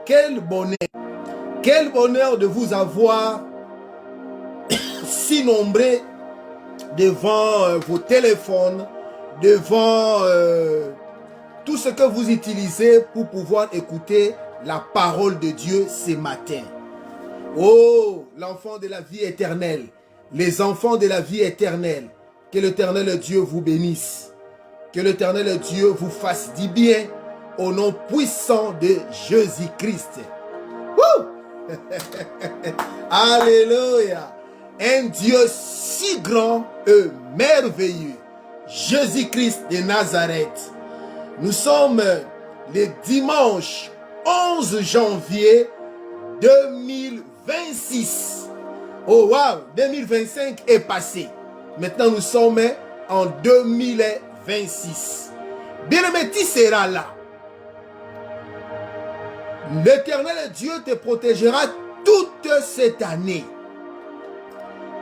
quel bonheur de vous avoir si nombreux devant vos téléphones, devant tout ce que vous utilisez pour pouvoir écouter la parole de Dieu ce matin. Oh, l'enfant de la vie éternelle, les enfants de la vie éternelle, que l'Éternel Dieu vous bénisse, que l'Éternel Dieu vous fasse du bien au nom puissant de Jésus-Christ. Alléluia. Un Dieu si grand et merveilleux, Jésus-Christ de Nazareth. Nous sommes le dimanche 11 janvier 2026. Oh wow, 2025 est passé. Maintenant nous sommes en 2026. Bien-aimé, tu seras là. L'Éternel Dieu te protégera toute cette année.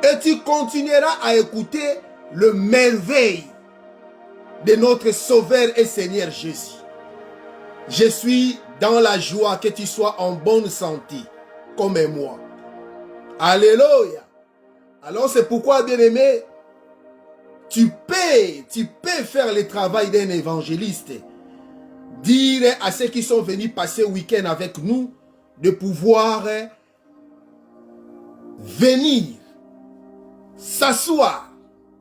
Et tu continueras à écouter le merveille de notre Sauveur et Seigneur Jésus. Je suis dans la joie que tu sois en bonne santé, comme moi. Alléluia. Alors c'est pourquoi, bien-aimé, tu peux faire le travail d'un évangéliste. Dire à ceux qui sont venus passer le week-end avec nous de pouvoir venir s'asseoir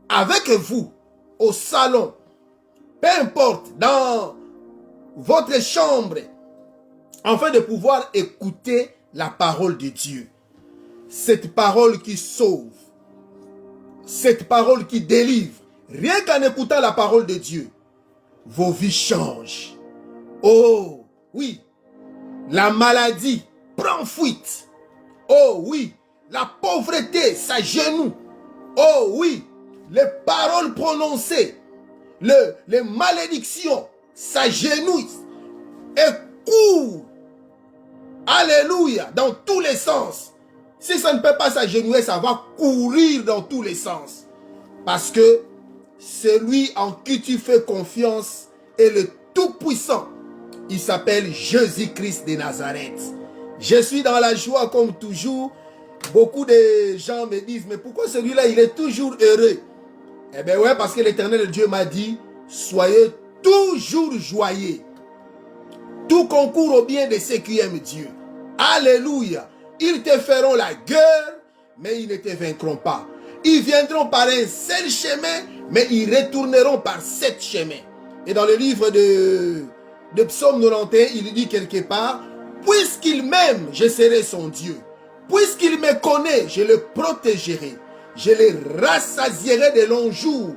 avec vous au salon, peu importe, dans votre chambre, afin de pouvoir écouter la parole de Dieu. Cette parole qui sauve, cette parole qui délivre. Rien qu'en écoutant la parole de Dieu, vos vies changent. Oh oui, la maladie prend fuite. Oh oui, la pauvreté s'agenouille. Oh oui, les paroles prononcées, les malédictions s'agenouillent et courent. Alléluia, dans tous les sens. Si ça ne peut pas s'agenouiller, ça va courir dans tous les sens. Parce que celui en qui tu fais confiance est le Tout-Puissant. Il s'appelle Jésus-Christ de Nazareth. Je suis dans la joie comme toujours. Beaucoup de gens me disent, mais pourquoi celui-là, il est toujours heureux? Eh bien ouais, parce que l'Éternel Dieu m'a dit, soyez toujours joyeux. Tout concourt au bien de ceux qui aiment Dieu. Alléluia. Ils te feront la guerre, mais ils ne te vaincront pas. Ils viendront par un seul chemin, mais ils retourneront par 7 chemins. Et dans le livre de Psaume 91, il dit quelque part, puisqu'il m'aime, je serai son Dieu. Puisqu'il me connaît, je le protégerai. Je le rassasierai de longs jours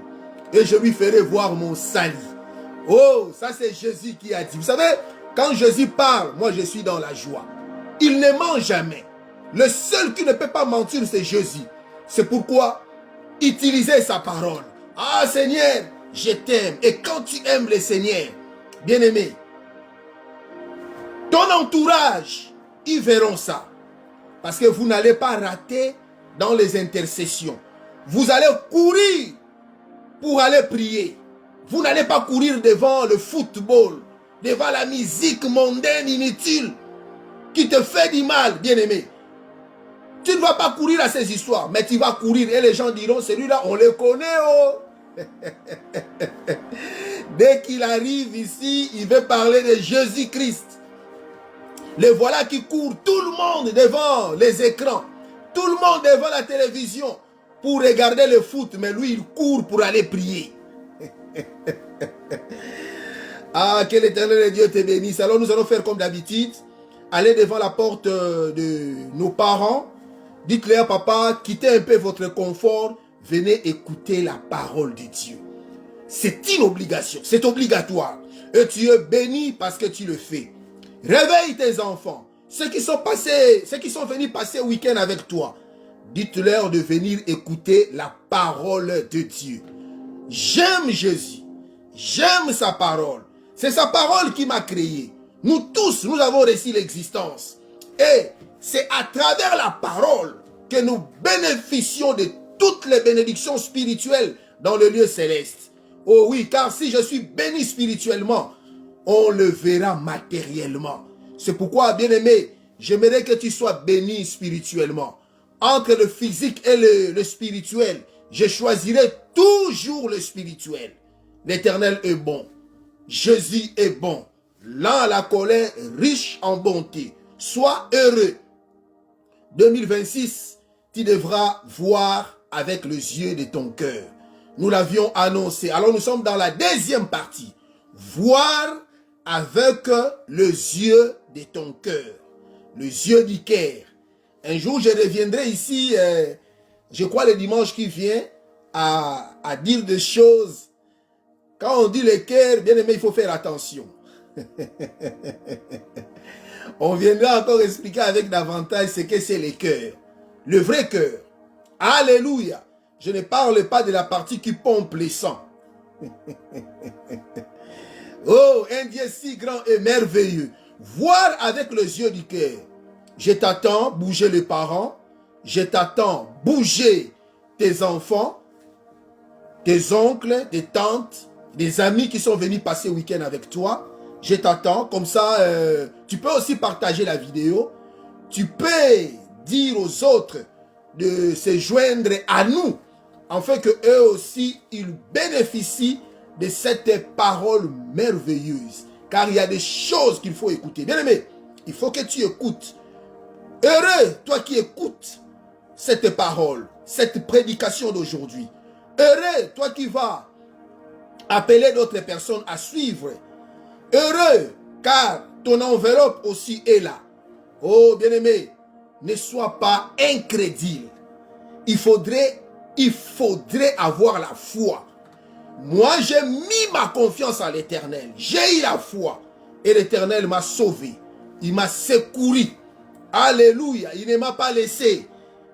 et je lui ferai voir mon salut. Oh, ça c'est Jésus qui a dit. Vous savez, quand Jésus parle, moi je suis dans la joie. Il ne ment jamais. Le seul qui ne peut pas mentir, c'est Jésus. C'est pourquoi utilisez sa parole. Ah Seigneur, je t'aime. Et quand tu aimes le Seigneur, bien-aimé, ton entourage, ils verront ça. Parce que vous n'allez pas rater dans les intercessions. Vous allez courir pour aller prier. Vous n'allez pas courir devant le football, devant la musique mondaine inutile qui te fait du mal, bien-aimé. Tu ne vas pas courir à ces histoires, mais tu vas courir et les gens diront, celui-là, on le connaît, oh. Dès qu'il arrive ici, il veut parler de Jésus-Christ. Les voilà qui courent, tout le monde devant les écrans, tout le monde devant la télévision pour regarder le foot, mais lui, il court pour aller prier. Ah, que l'Éternel Dieu te bénisse. Alors nous allons faire comme d'habitude, aller devant la porte de nos parents, dites-leur, papa, quittez un peu votre confort, venez écouter la parole de Dieu. C'est une obligation, c'est obligatoire. Et tu es béni parce que tu le fais. Réveille tes enfants, ceux qui sont venus passer le week-end avec toi. Dites-leur de venir écouter la parole de Dieu. J'aime Jésus, j'aime sa parole. C'est sa parole qui m'a créé. Nous tous, nous avons reçu l'existence. Et c'est à travers la parole que nous bénéficions de toutes les bénédictions spirituelles dans le lieu céleste. Oh oui, car si je suis béni spirituellement, on le verra matériellement. C'est pourquoi, bien-aimé, j'aimerais que tu sois béni spirituellement. Entre le physique et le spirituel, je choisirai toujours le spirituel. L'Éternel est bon. Jésus est bon. Lent à la colère, riche en bonté. Sois heureux. 2026, tu devras voir avec les yeux de ton cœur. Nous l'avions annoncé. Alors nous sommes dans la deuxième partie. Voir avec les yeux de ton cœur. Les yeux du cœur. Un jour, je reviendrai ici, je crois le dimanche qui vient, à dire des choses. Quand on dit le cœur, bien aimé, il faut faire attention. On viendra encore expliquer avec davantage ce que c'est le cœur. Le vrai cœur. Alléluia. Je ne parle pas de la partie qui pompe le sang. Oh, un Dieu si grand et merveilleux. Voir avec les yeux du cœur. Je t'attends, bouger les parents. Je t'attends, bouger tes enfants, tes oncles, tes tantes, des amis qui sont venus passer le week-end avec toi. Je t'attends, comme ça, tu peux aussi partager la vidéo. Tu peux dire aux autres de se joindre à nous, afin que eux aussi, ils bénéficient de cette parole merveilleuse. Car il y a des choses qu'il faut écouter. Bien aimé, il faut que tu écoutes. Heureux, toi qui écoutes cette parole, cette prédication d'aujourd'hui. Heureux, toi qui vas appeler d'autres personnes à suivre. Heureux, car ton enveloppe aussi est là. Oh, bien-aimé, ne sois pas incrédule. Il faudrait avoir la foi. Moi, j'ai mis ma confiance en l'Éternel. J'ai eu la foi. Et l'Éternel m'a sauvé. Il m'a secouru. Alléluia. Il ne m'a pas laissé.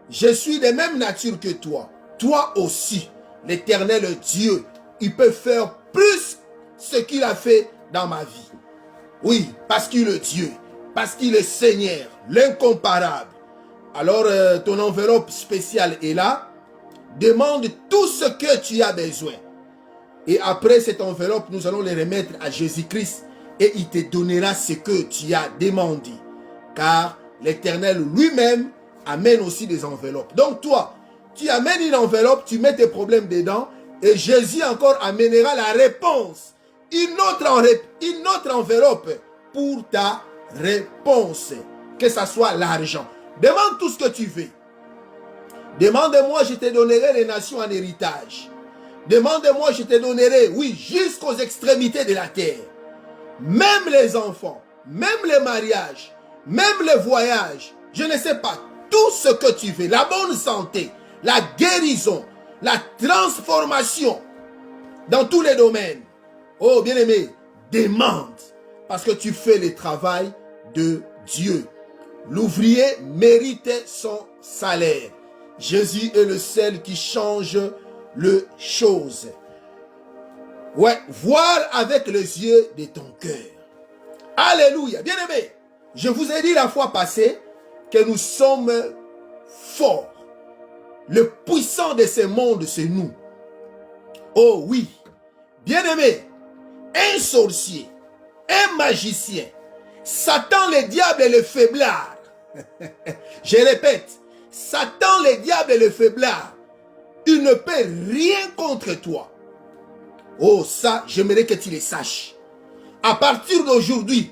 Je suis de même nature que toi. Toi aussi. L'Éternel Dieu, il peut faire plus ce qu'il a fait dans ma vie. Oui, parce qu'il est Dieu. Parce qu'il est Seigneur. L'incomparable. Alors, ton enveloppe spéciale est là. Demande tout ce que tu as besoin. Et après cette enveloppe, nous allons les remettre à Jésus-Christ. Et il te donnera ce que tu as demandé. Car l'Éternel lui-même amène aussi des enveloppes. Donc toi, tu amènes une enveloppe, tu mets tes problèmes dedans. Et Jésus encore amènera la réponse. Une autre enveloppe pour ta réponse. Que ce soit l'argent. Demande tout ce que tu veux. Demande-moi, je te donnerai les nations en héritage. Demande-moi, je te donnerai, oui, jusqu'aux extrémités de la terre. Même les enfants, même les mariages, même les voyages, je ne sais pas, tout ce que tu veux, la bonne santé, la guérison, la transformation dans tous les domaines. Oh, bien-aimé, demande, parce que tu fais le travail de Dieu. L'ouvrier mérite son salaire. Jésus est le seul qui change les choses. Ouais, voir avec les yeux de ton cœur. Alléluia. Bien-aimé, je vous ai dit la fois passée que nous sommes forts. Le puissant de ce monde, c'est nous. Oh oui. Bien-aimé, un sorcier, un magicien, Satan, le diable et le faiblard. Je répète, Satan, le diable et le faiblard, il ne peut rien contre toi. Oh, ça, j'aimerais que tu le saches. À partir d'aujourd'hui,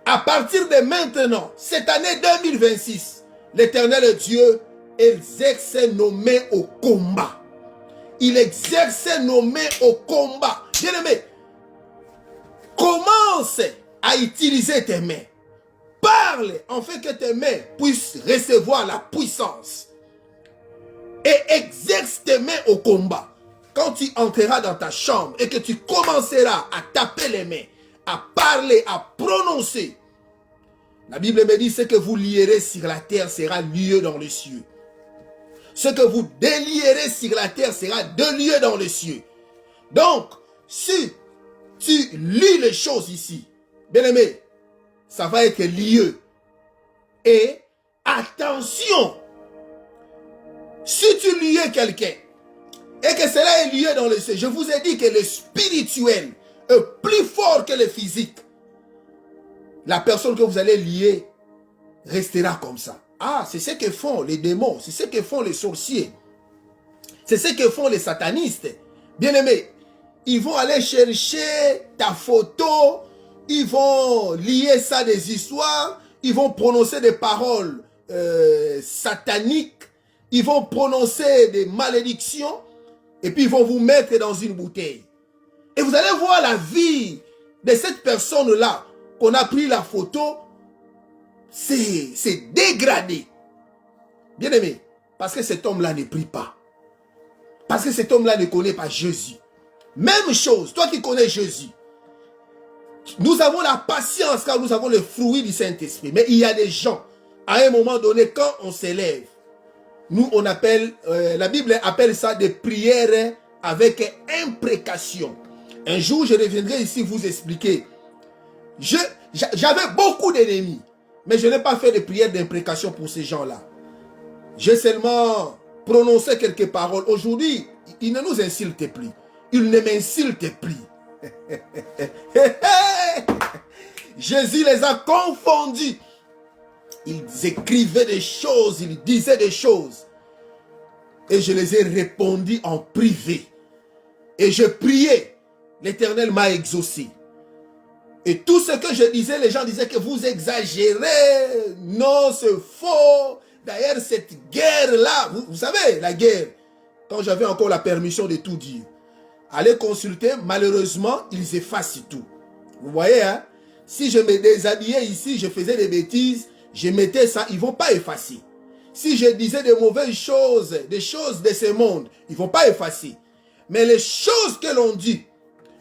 à partir de maintenant, cette année 2026, l'Éternel Dieu exerce nos mains au combat. Il exerce nos mains au combat. Bien-aimé, commence à utiliser tes mains. Parle afin que tes mains puissent recevoir la puissance. Et exerce tes mains au combat. Quand tu entreras dans ta chambre et que tu commenceras à taper les mains, à parler, à prononcer, la Bible me dit, ce que vous lierez sur la terre sera lié dans les cieux. Ce que vous délierez sur la terre sera délié dans les cieux. Donc, si tu lis les choses ici, bien aimé, ça va être lié. Et attention, si tu liais quelqu'un et que cela est lié dans le ciel, je vous ai dit que le spirituel est plus fort que le physique. la personne que vous allez lier restera comme ça. Ah, c'est ce que font les démons, c'est ce que font les sorciers, c'est ce que font les satanistes. Bien-aimés, ils vont aller chercher ta photo, ils vont lier ça des histoires, ils vont prononcer des paroles sataniques, ils vont prononcer des malédictions, et puis ils vont vous mettre dans une bouteille. Et vous allez voir la vie de cette personne-là, qu'on a pris la photo, c'est dégradé. Bien aimé, parce que cet homme-là ne prie pas. Parce que cet homme-là ne connaît pas Jésus. Même chose, toi qui connais Jésus. Nous avons la patience car nous avons le fruit du Saint-Esprit. Mais il y a des gens, à un moment donné, quand on s'élève, nous on appelle, la Bible appelle ça des prières avec imprécation. Un jour, je reviendrai ici vous expliquer. J'avais beaucoup d'ennemis, mais je n'ai pas fait de prières d'imprécation pour ces gens-là. J'ai seulement prononcé quelques paroles. Aujourd'hui, ils ne nous insultent plus. Ils ne m'insultent plus. Jésus les a confondus. Ils écrivaient des choses, ils disaient des choses. Et je les ai répondu en privé. Et je priais. L'Éternel m'a exaucé. Et tout ce que je disais, les gens disaient que vous exagérez. Non, c'est faux. D'ailleurs, cette guerre-là, vous savez, la guerre, quand j'avais encore la permission de tout dire, allez consulter, malheureusement, ils effacent tout. Vous voyez, hein? Si je me déshabillais ici, je faisais des bêtises, je mettais ça, ils ne vont pas effacer. Si je disais de mauvaises choses, des choses de ce monde, ils ne vont pas effacer. Mais les choses que l'on dit,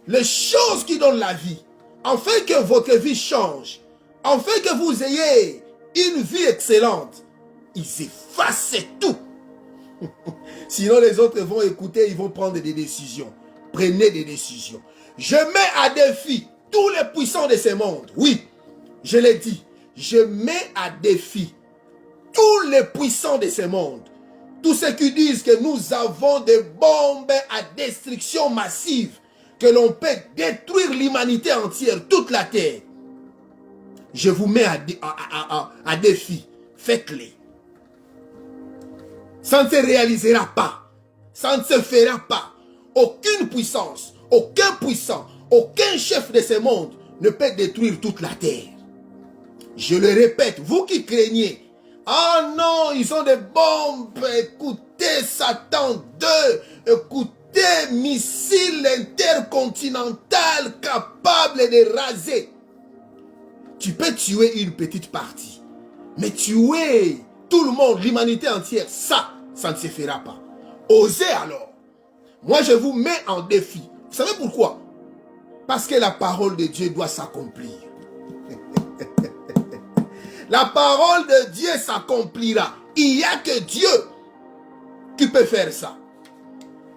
les choses qui donnent la vie, afin que votre vie change, afin que vous ayez une vie excellente, ils effacent tout. Sinon les autres vont écouter, ils vont prendre des décisions. Prenez des décisions. Je mets à défi tous les puissants de ce monde. Oui, je l'ai dit. Je mets à défi tous les puissants de ce monde. Tous ceux qui disent que nous avons des bombes à destruction massive, que l'on peut détruire l'humanité entière, toute la terre. Je vous mets à défi. Faites-les. Ça ne se réalisera pas. Ça ne se fera pas. Aucune puissance, aucun puissant, aucun chef de ce monde ne peut détruire toute la terre. Je le répète, vous qui craignez, ah non, ils ont des bombes, écoutez Satan 2, écoutez missiles intercontinental capable de raser. Tu peux tuer une petite partie, mais tuer tout le monde, l'humanité entière, ça ne se fera pas. Osez alors. Moi, je vous mets en défi. Vous savez pourquoi? Parce que la parole de Dieu doit s'accomplir. La parole de Dieu s'accomplira. Il n'y a que Dieu qui peut faire ça.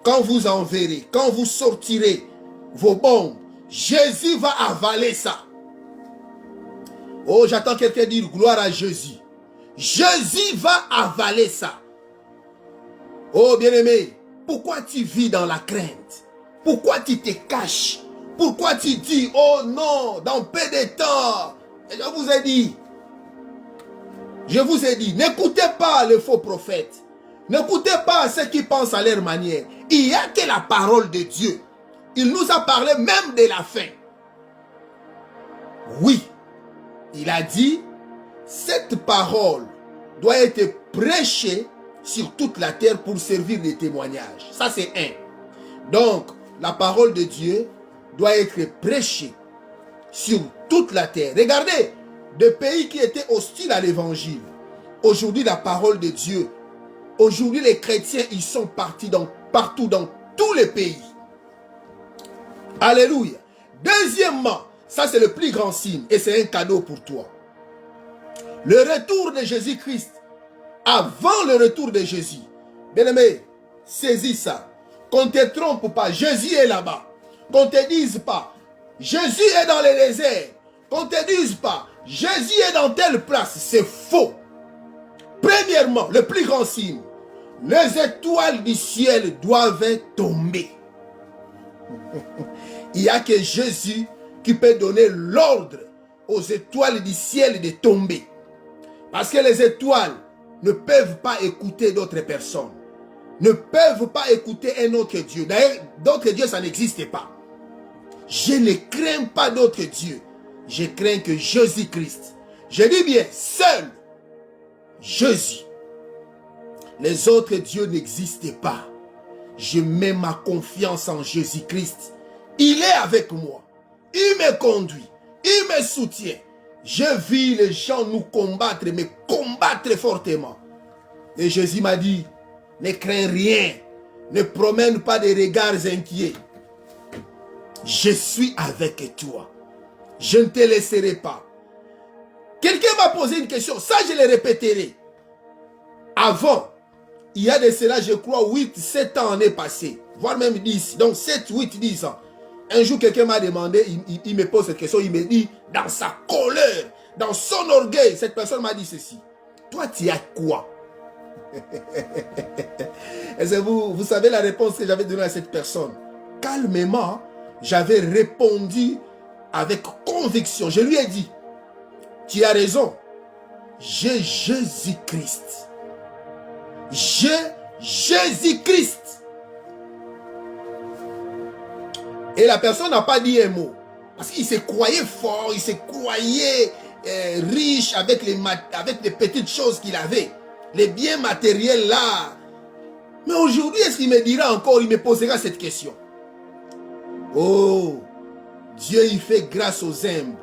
Quand vous enverrez, quand vous sortirez vos bombes, Jésus va avaler ça. Oh, j'entends quelqu'un dire gloire à Jésus. Jésus va avaler ça. Oh, bien-aimé, pourquoi tu vis dans la crainte? Pourquoi tu te caches? Pourquoi tu dis, oh non, dans peu de temps? Et je vous ai dit, n'écoutez pas les faux prophètes. N'écoutez pas ceux qui pensent à leur manière. Il n'y a que la parole de Dieu. Il nous a parlé même de la fin. Oui, il a dit, cette parole doit être prêchée sur toute la terre pour servir de témoignage. Ça, c'est un. Donc, la parole de Dieu doit être prêchée sur toute la terre. Regardez, des pays qui étaient hostiles à l'évangile. Aujourd'hui, la parole de Dieu. Aujourd'hui, les chrétiens, ils sont partis partout dans tous les pays. Alléluia. Deuxièmement, ça c'est le plus grand signe et c'est un cadeau pour toi. Le retour de Jésus-Christ. Avant le retour de Jésus. Bien-aimé, saisis ça. Qu'on ne te trompe pas, Jésus est là-bas. Qu'on ne te dise pas, Jésus est dans le désert. Qu'on ne te dise pas, Jésus est dans telle place. C'est faux. Premièrement, le plus grand signe, les étoiles du ciel doivent tomber. Il n'y a que Jésus qui peut donner l'ordre aux étoiles du ciel de tomber. Parce que les étoiles ne peuvent pas écouter d'autres personnes. Ne peuvent pas écouter un autre Dieu. D'ailleurs, d'autres dieux, ça n'existe pas. Je ne crains pas d'autres dieux. Je crains que Jésus-Christ. Je dis bien, seul Jésus. Les autres dieux n'existent pas. Je mets ma confiance en Jésus-Christ. Il est avec moi. Il me conduit. Il me soutient. Je vis les gens nous combattre, me combattre fortement. Et Jésus m'a dit, ne crains rien. Ne promène pas des regards inquiets. Je suis avec toi. Je ne te laisserai pas. Quelqu'un m'a posé une question. Ça, je le répéterai. Avant, il y a de cela, je crois, 8, 7 ans en est passé. Voire même 10. Donc 7, 8, 10 ans. Un jour, quelqu'un m'a demandé, il me pose cette question, il me dit, dans sa colère, dans son orgueil, cette personne m'a dit ceci. Toi, tu as quoi? Et vous savez la réponse que j'avais donnée à cette personne. Calmement, j'avais répondu avec conviction. Je lui ai dit, tu as raison. J'ai Jésus-Christ. J'ai Jésus-Christ. Et la personne n'a pas dit un mot. Parce qu'il se croyait fort, il se croyait riche avec les petites choses qu'il avait. Les biens matériels là. Mais aujourd'hui, est-ce qu'il me dira encore, il me posera cette question? Oh, Dieu, il fait grâce aux humbles.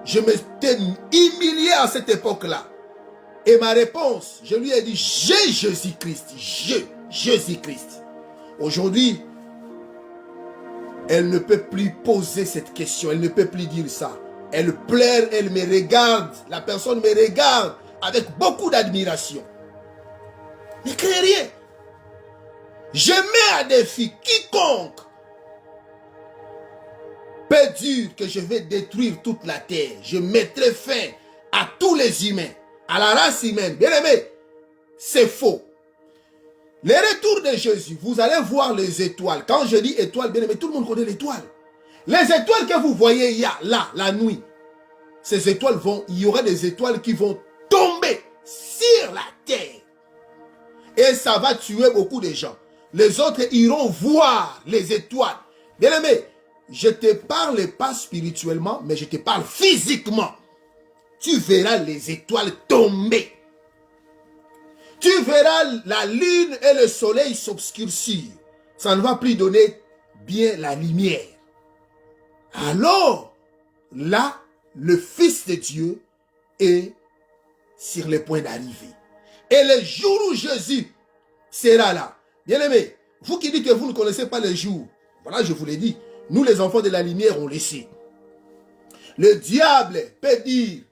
Je m'étais humilié à cette époque-là. Et ma réponse, je lui ai dit, j'ai Jésus-Christ. Jésus-Christ. Aujourd'hui, elle ne peut plus poser cette question. Elle ne peut plus dire ça. Elle pleure, elle me regarde. La personne me regarde avec beaucoup d'admiration. Ne crée rien. Je mets à défi quiconque peut dire que je vais détruire toute la terre. Je mettrai fin à tous les humains, à la race humaine. Bien aimé, c'est faux. Les retours de Jésus, vous allez voir les étoiles. Quand je dis étoiles, bien aimé, tout le monde connaît l'étoile. Les étoiles que vous voyez il y a là, la nuit, ces étoiles vont, il y aura des étoiles qui vont tomber sur la terre. Et ça va tuer beaucoup de gens. Les autres iront voir les étoiles. Bien aimé, je ne te parle pas spirituellement, mais je te parle physiquement. Tu verras les étoiles tomber. Tu verras la lune et le soleil s'obscurcir. Ça ne va plus donner bien la lumière. Alors, là, le Fils de Dieu est sur le point d'arriver. Et le jour où Jésus sera là, bien aimé, vous qui dites que vous ne connaissez pas le jour, voilà, je vous l'ai dit, nous les enfants de la lumière, on le sait. Le diable peut dire,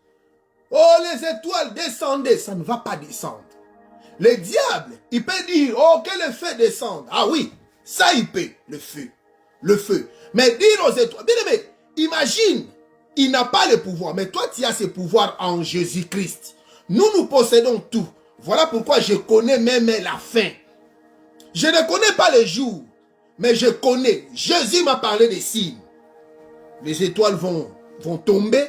oh les étoiles, descendez, ça ne va pas descendre. Le diable, il peut dire, oh que le feu descende. Ah oui, ça il peut, le feu. Le feu. Mais dire aux étoiles, bien aimé, imagine, il n'a pas le pouvoir, mais toi tu as ce pouvoir en Jésus-Christ. Nous possédons tout. Voilà pourquoi je connais même la fin. Je ne connais pas le jour, mais je connais. Jésus m'a parlé des signes. Les étoiles vont tomber.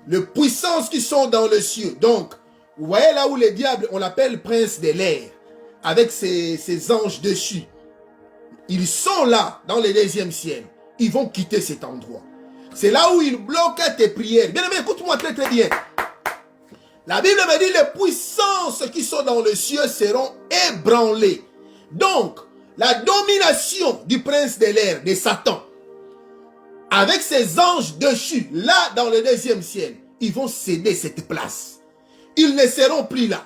Les puissances qui sont dans le ciel. Donc, vous voyez là où le diable, on l'appelle prince de l'air, avec ses anges dessus. Ils sont là, dans le deuxième ciel. Ils vont quitter cet endroit. C'est là où ils bloquent tes prières. Bien aimé, écoute-moi très très bien. La Bible me dit les puissances qui sont dans le ciel seront ébranlées. Donc, la domination du prince de l'air, de Satan, avec ses anges dessus, là dans le deuxième ciel, ils vont céder cette place. Ils ne seront plus là.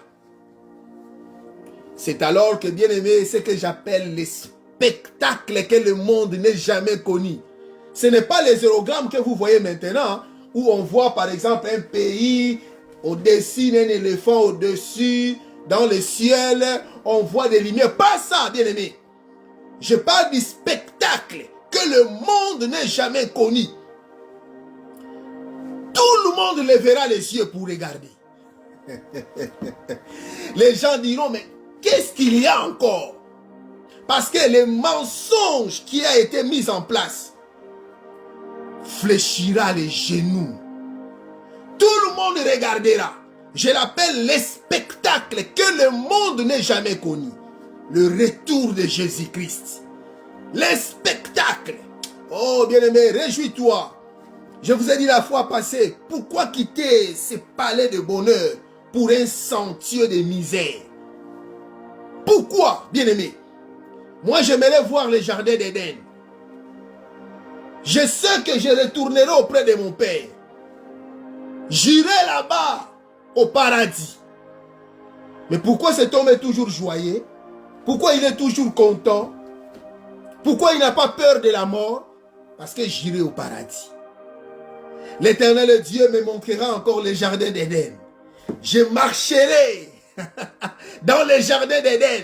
C'est alors que, bien aimé, ce que j'appelle les spectacles que le monde n'a jamais connu. Ce n'est pas les hologrammes que vous voyez maintenant, où on voit par exemple un pays, on dessine un éléphant au-dessus, dans le ciel, on voit des lumières. Pas ça, bien aimé. Je parle du spectacle que le monde n'a jamais connu. Tout le monde lèvera les yeux pour regarder. Les gens diront, mais qu'est-ce qu'il y a encore? Parce que le mensonge qui a été mis en place fléchira les genoux. tout le monde regardera. Je l'appelle les spectacles que le monde n'a jamais connu. Le retour de Jésus-Christ. Les spectacles. Oh bien-aimé, réjouis-toi. Je vous ai dit la fois passée, pourquoi quitter ce palais de bonheur pour un sentier de misère? Pourquoi, bien-aimé? Moi, j'aimerais voir le jardin d'Éden. Je sais que je retournerai auprès de mon Père. J'irai là-bas au paradis. Mais pourquoi cet homme est toujours joyeux? Pourquoi il est toujours content? Pourquoi il n'a pas peur de la mort? Parce que j'irai au paradis. L'Éternel Dieu me montrera encore le jardin d'Éden. Je marcherai dans le jardin d'Éden.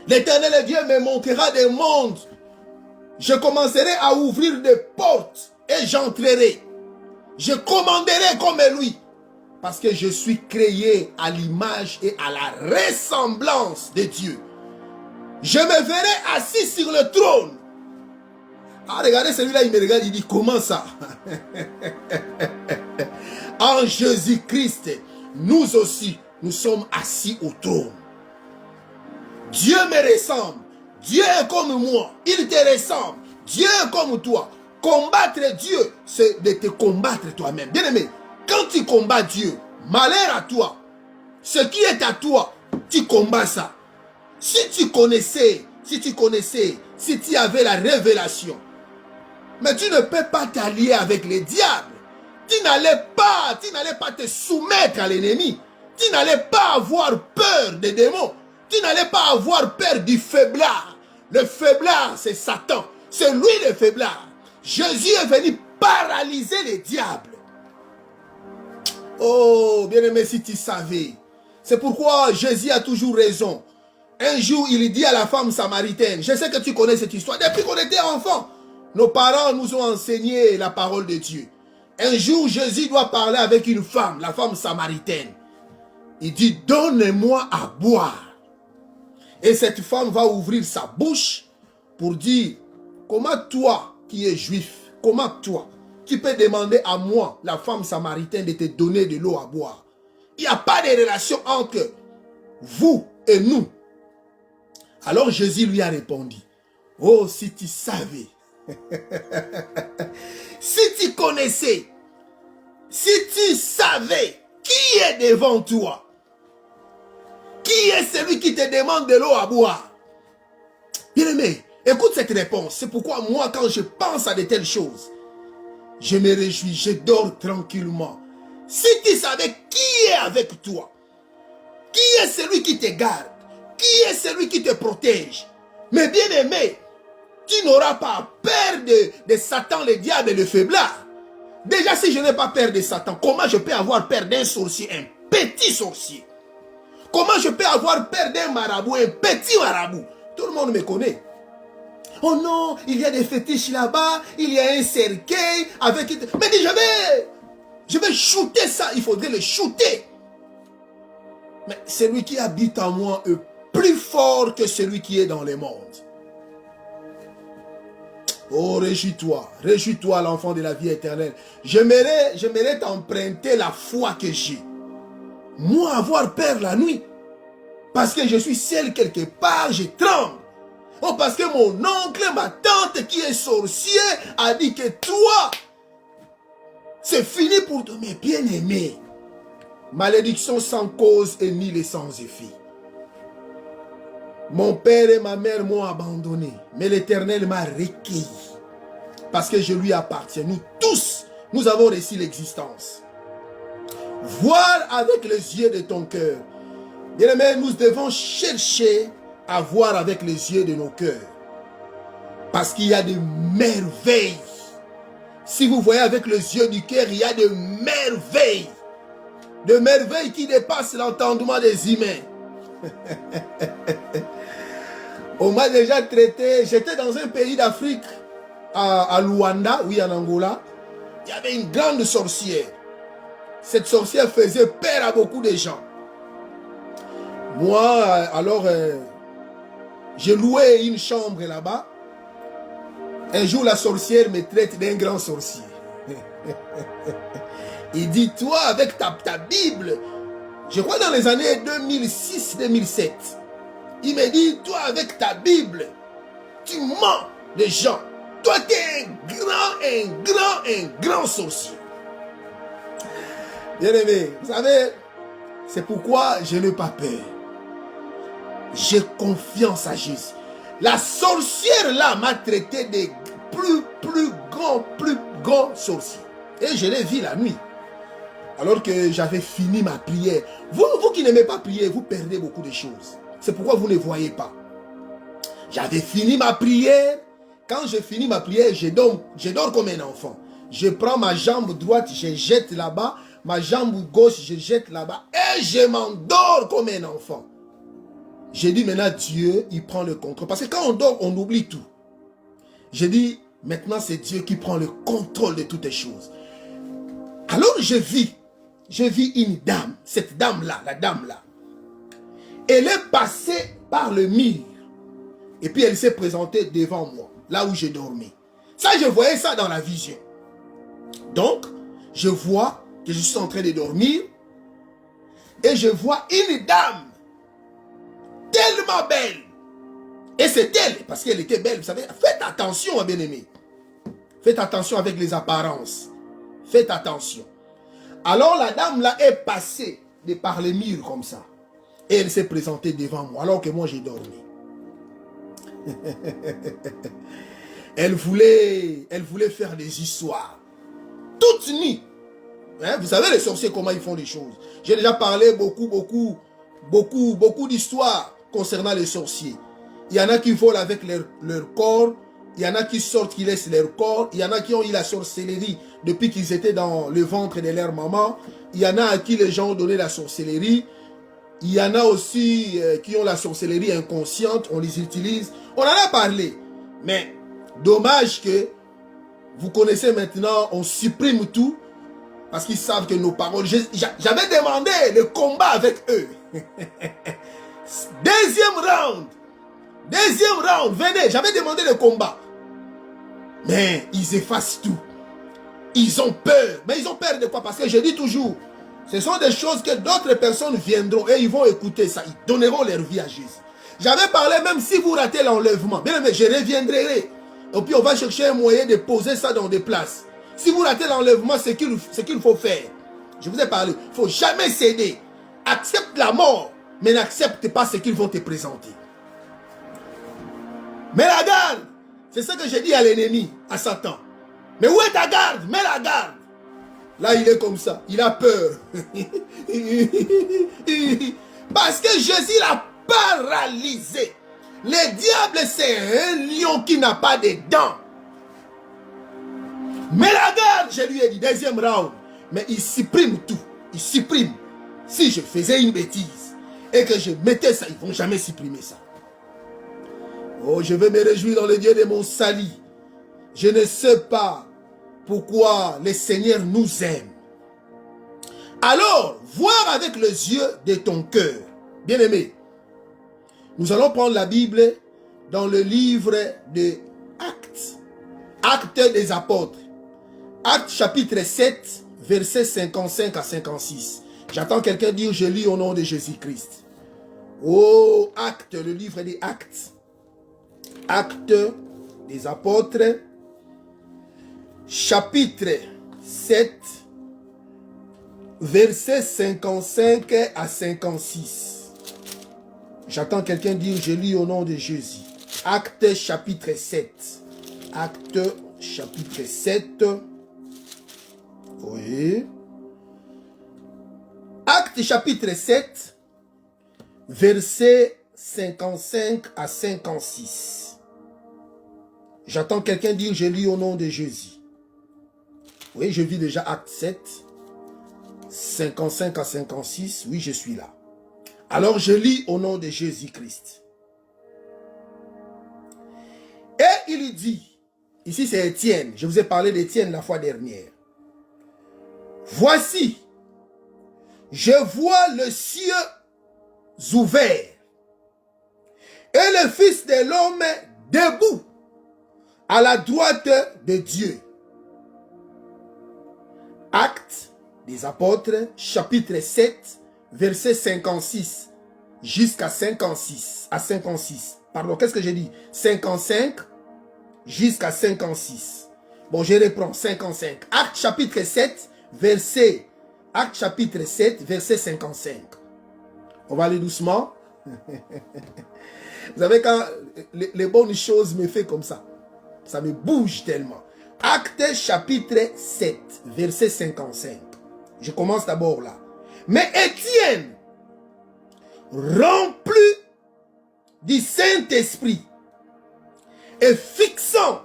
L'Éternel Dieu me montrera des mondes. Je commencerai à ouvrir des portes et j'entrerai. Je commanderai comme lui. Parce que je suis créé à l'image et à la ressemblance de Dieu. Je me verrai assis sur le trône. Ah, regardez celui-là, il me regarde, il dit, comment ça? En Jésus-Christ, nous aussi, nous sommes assis au trône. Dieu me ressemble. Dieu est comme moi. Il te ressemble. Dieu est comme toi. Combattre Dieu, c'est de te combattre toi-même. Bien-aimé, quand tu combats Dieu, malheur à toi. Ce qui est à toi, tu combats ça. Si tu connaissais, si tu avais la révélation, mais tu ne peux pas t'allier avec les diables. Tu n'allais pas te soumettre à l'ennemi. Tu n'allais pas avoir peur des démons. Tu n'allais pas avoir peur du faiblard. Le faiblard, c'est Satan. C'est lui le faiblard. Jésus est venu paralyser les diables. Oh, bien-aimé, si tu savais. C'est pourquoi Jésus a toujours raison. Un jour, il dit à la femme samaritaine, je sais que tu connais cette histoire, depuis qu'on était enfant, nos parents nous ont enseigné la parole de Dieu. Un jour, Jésus doit parler avec une femme, la femme samaritaine. Il dit, donne-moi à boire. Et cette femme va ouvrir sa bouche pour dire, comment toi qui es juif, comment toi, tu peux demander à moi, la femme samaritaine, de te donner de l'eau à boire. Il n'y a pas de relation entre vous et nous. Alors Jésus lui a répondu, oh, si tu savais, si tu connaissais, si tu savais qui est devant toi, qui est celui qui te demande de l'eau à boire. Bien-aimé, écoute cette réponse. C'est pourquoi moi, quand je pense à de telles choses, je me réjouis, je dors tranquillement. Si tu savais qui est avec toi, qui est celui qui te garde, qui est celui qui te protège, mais bien-aimé, tu n'auras pas peur de Satan, le diable et le faiblard. Déjà, si je n'ai pas peur de Satan, comment je peux avoir peur d'un sorcier, un petit sorcier? Comment je peux avoir peur d'un marabout, un petit marabout? Tout le monde me connaît. Oh non, il y a des fétiches là-bas, il y a un cercueil avec... Mais dis, je vais shooter ça, il faudrait le shooter. Mais celui qui habite en moi est plus fort que celui qui est dans le monde. Oh, réjouis-toi l'enfant de la vie éternelle. J'aimerais t'emprunter la foi que j'ai. Moi, avoir peur la nuit. Parce que je suis seul quelque part, je tremble. Oh, parce que mon oncle, ma tante qui est sorcier a dit que toi, c'est fini pour toi, mes bien-aimés. Malédiction sans cause et nul et sans effet. Mon père et ma mère m'ont abandonné, mais l'Éternel m'a recueilli. Parce que je lui appartiens. Nous tous, nous avons reçu l'existence. Voir avec les yeux de ton cœur. Bien-aimés, nous devons chercher à voir avec les yeux de nos cœurs. Parce qu'il y a des merveilles. Si vous voyez avec les yeux du cœur, il y a des merveilles. Des merveilles qui dépassent l'entendement des humains. On m'a déjà traité, j'étais dans un pays d'Afrique, à Luanda, oui, en Angola. Il y avait une grande sorcière. Cette sorcière faisait peur à beaucoup de gens. Moi, alors, j'ai loué une chambre là-bas. Un jour, la sorcière me traite d'un grand sorcier. Il dit, toi, avec ta Bible, je crois dans les années 2006-2007, il me dit, toi, avec ta Bible, tu mens les gens. Toi, tu es un grand sorcier. Bien-aimé, vous savez, c'est pourquoi je n'ai pas peur. J'ai confiance à Jésus. La sorcière là m'a traité des plus grands sorciers. Et je l'ai vu la nuit. Alors que j'avais fini ma prière. Vous qui n'aimez pas prier, vous perdez beaucoup de choses. C'est pourquoi vous ne voyez pas. J'avais fini ma prière. Quand je finis ma prière, je dors comme un enfant. Je prends ma jambe droite, je jette là-bas. Ma jambe gauche, je jette là-bas. Et je m'endors comme un enfant. J'ai dit maintenant Dieu, il prend le contrôle. Parce que quand on dort, on oublie tout. J'ai dit maintenant c'est Dieu qui prend le contrôle de toutes les choses. Alors je vis une dame. Cette dame-là, la dame-là. Elle est passée par le mur. Et puis elle s'est présentée devant moi. Là où j'ai dormi. Ça, je voyais ça dans la vision. Donc, je vois que je suis en train de dormir. Et je vois une dame. Tellement belle. Et c'est elle, parce qu'elle était belle. Vous savez, faites attention, bien-aimés. Faites attention avec les apparences. Faites attention. Alors la dame là est passée par les murs comme ça. Et elle s'est présentée devant moi, alors que moi j'ai dormi. Elle voulait faire des histoires. Toute nuit. Hein, vous savez les sorciers comment ils font les choses. J'ai déjà parlé beaucoup d'histoires concernant les sorciers. Il y en a qui volent avec leur corps. Il y en a qui sortent, qui laissent leur corps. Il y en a qui ont eu la sorcellerie depuis qu'ils étaient dans le ventre de leur maman. Il y en a à qui les gens ont donné la sorcellerie. Il y en a aussi qui ont la sorcellerie inconsciente. On les utilise. On en a parlé. Mais dommage que vous connaissez maintenant, on supprime tout. Parce qu'ils savent que nos paroles... J'avais demandé le combat avec eux. Deuxième round, venez, j'avais demandé le combat. Mais ils effacent tout. Ils ont peur. Mais ils ont peur de quoi? Parce que je dis toujours, ce sont des choses que d'autres personnes viendront et ils vont écouter ça. Ils donneront leur vie à Jésus. J'avais parlé, même si vous ratez l'enlèvement, bien aimé, je reviendrai. Et puis on va chercher un moyen de poser ça dans des places. Si vous ratez l'enlèvement, c'est ce qu'il faut faire. Je vous ai parlé. Il ne faut jamais céder. Accepte la mort, mais n'accepte pas ce qu'ils vont te présenter. Mets la garde. C'est ce que j'ai dit à l'ennemi, à Satan. Mais où est ta garde? Mets la garde. Là, il est comme ça. Il a peur. Parce que Jésus l'a paralysé. Le diable, c'est un lion qui n'a pas de dents. Mais la garde, je lui ai dit, deuxième round. Mais il supprime tout. Il supprime. Si je faisais une bêtise et que je mettais ça, ils ne vont jamais supprimer ça. Oh, je vais me réjouir dans le Dieu de mon salut. Je ne sais pas pourquoi le Seigneur nous aime. Alors, voir avec les yeux de ton cœur. Bien-aimé, nous allons prendre la Bible dans le livre de Actes. Actes des apôtres. Actes chapitre 7, versets 55 à 56. J'attends quelqu'un dire, je lis au nom de Jésus-Christ. Oh, Actes, le livre des Actes. Actes des apôtres. Chapitre 7, versets 55 à 56. J'attends quelqu'un dire, je lis au nom de Jésus. Actes chapitre 7. Actes chapitre 7. Oui. Actes chapitre 7, versets 55 à 56. J'attends quelqu'un dire, je lis au nom de Jésus. Oui, je vis déjà Acte 7, 55 à 56. Oui, je suis là. Alors, je lis au nom de Jésus-Christ. Et il dit, ici c'est Étienne, je vous ai parlé d'Étienne la fois dernière. Voici, je vois le ciel ouvert et le Fils de l'homme debout à la droite de Dieu. Acte des Apôtres, chapitre 7, verset 56 jusqu'à 56. Pardon, qu'est-ce que j'ai dit? 55 jusqu'à 56. Bon, je reprends 55. Acte chapitre 7, verset 55. On va aller doucement. Vous savez, quand les bonnes choses me font comme ça me bouge tellement. Acte chapitre 7, verset 55. Je commence d'abord là. Mais Étienne, rempli du Saint-Esprit, et fixant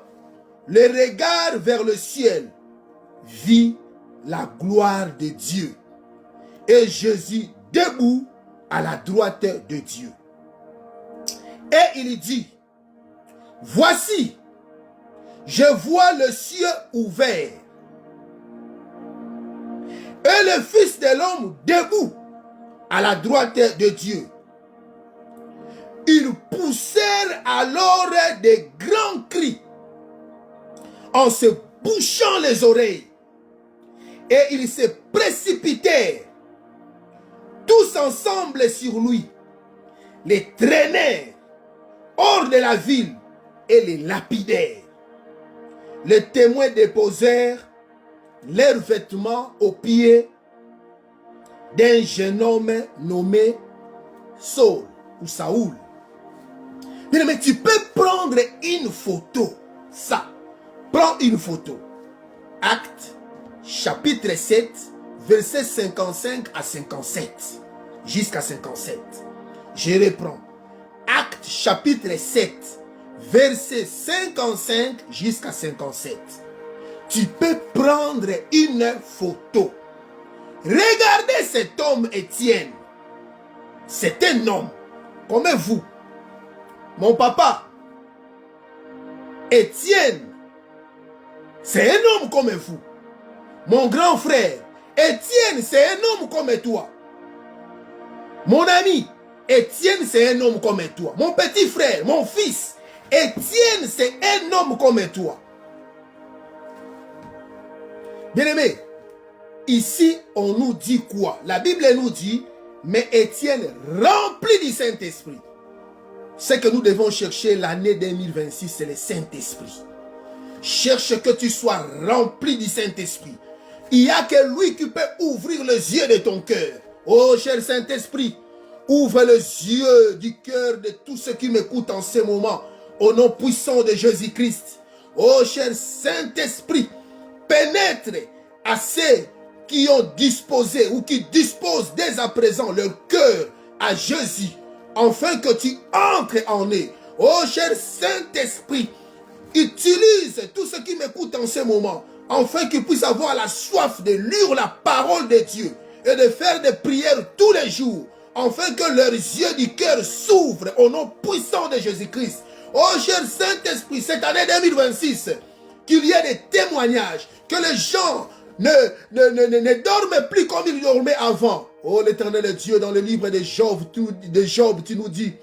le regard vers le ciel, vit la gloire de Dieu et Jésus debout à la droite de Dieu. Et il dit, voici, je vois le ciel ouvert et le Fils de l'homme debout à la droite de Dieu. Ils poussèrent alors des grands cris en se bouchant les oreilles, et ils se précipitèrent tous ensemble sur lui, les traînèrent hors de la ville et les lapidèrent. Les témoins déposèrent leurs vêtements aux pieds d'un jeune homme nommé Saul ou Saoul. Mais tu peux prendre une photo. Ça, prends une photo. Acte chapitre 7, verset 55 à 57. Jusqu'à 57. Je reprends. Acte chapitre 7, verset 55 jusqu'à 57. Tu peux prendre une photo. Regardez cet homme Étienne. C'est un homme comme vous. Mon papa, Étienne, c'est un homme comme vous. Mon grand frère, Étienne, c'est un homme comme toi. Mon ami, Étienne, c'est un homme comme toi. Mon petit frère, mon fils, Étienne, c'est un homme comme toi. Bien-aimé, ici, on nous dit quoi? La Bible nous dit, mais Étienne, rempli du Saint-Esprit. Ce que nous devons chercher l'année 2026, c'est le Saint-Esprit. Cherche que tu sois rempli du Saint-Esprit. Il n'y a que lui qui peut ouvrir les yeux de ton cœur. Oh, cher Saint-Esprit, ouvre les yeux du cœur de tous ceux qui m'écoutent en ce moment, au nom puissant de Jésus-Christ. Oh, cher Saint-Esprit, pénètre à ceux qui ont disposé ou qui disposent dès à présent leur cœur à Jésus, afin que tu entres en eux. Oh, cher Saint-Esprit, utilise tous ceux qui m'écoutent en ce moment, afin qu'ils puissent avoir la soif de lire la parole de Dieu et de faire des prières tous les jours, afin que leurs yeux du cœur s'ouvrent au nom puissant de Jésus-Christ. Oh, cher Saint-Esprit, cette année 2026, qu'il y ait des témoignages, que les gens ne dorment plus comme ils dormaient avant. Oh, l'Éternel Dieu, dans le livre de Job, tu nous dis,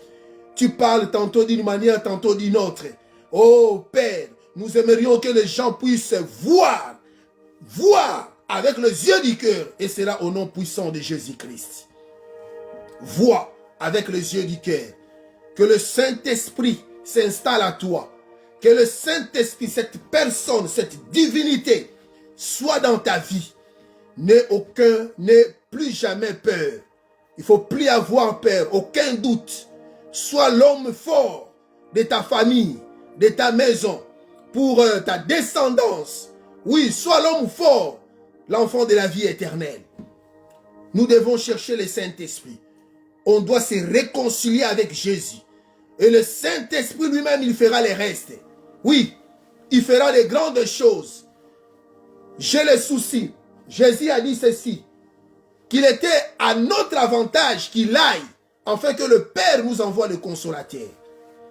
tu parles tantôt d'une manière, tantôt d'une autre. Oh Père, nous aimerions que les gens puissent voir avec les yeux du cœur, et cela au nom puissant de Jésus-Christ. Vois avec les yeux du cœur, que le Saint-Esprit s'installe à toi, que le Saint-Esprit, cette personne, cette divinité, soit dans ta vie. N'aie plus jamais peur. Il ne faut plus avoir peur, aucun doute. Sois l'homme fort de ta famille, de ta maison, pour ta descendance. Oui, sois l'homme fort, l'enfant de la vie éternelle. Nous devons chercher le Saint-Esprit. On doit se réconcilier avec Jésus. Et le Saint-Esprit lui-même, il fera les restes. Oui, il fera de grandes choses. J'ai le souci. Jésus a dit ceci, qu'il était à notre avantage qu'il aille, afin que le Père nous envoie le consolateur.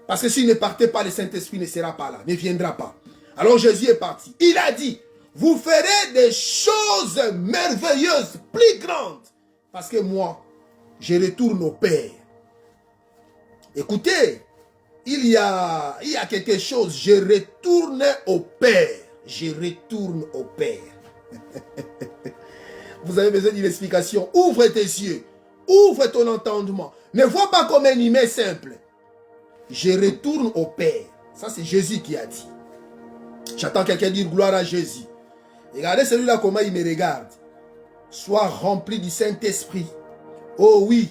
Parce que s'il ne partait pas, le Saint-Esprit ne sera pas là, ne viendra pas. Alors Jésus est parti. Il a dit, vous ferez des choses merveilleuses, plus grandes. Parce que moi, je retourne au Père. Écoutez, il y a quelque chose. Je retourne au Père. Je retourne au Père. vous avez besoin d'une explication. Ouvre tes yeux. Ouvre ton entendement. Ne vois pas comme un humain simple. Je retourne au Père. Ça, c'est Jésus qui a dit. J'attends quelqu'un dire gloire à Jésus. Regardez celui-là comment il me regarde. Sois rempli du Saint-Esprit. Oh oui,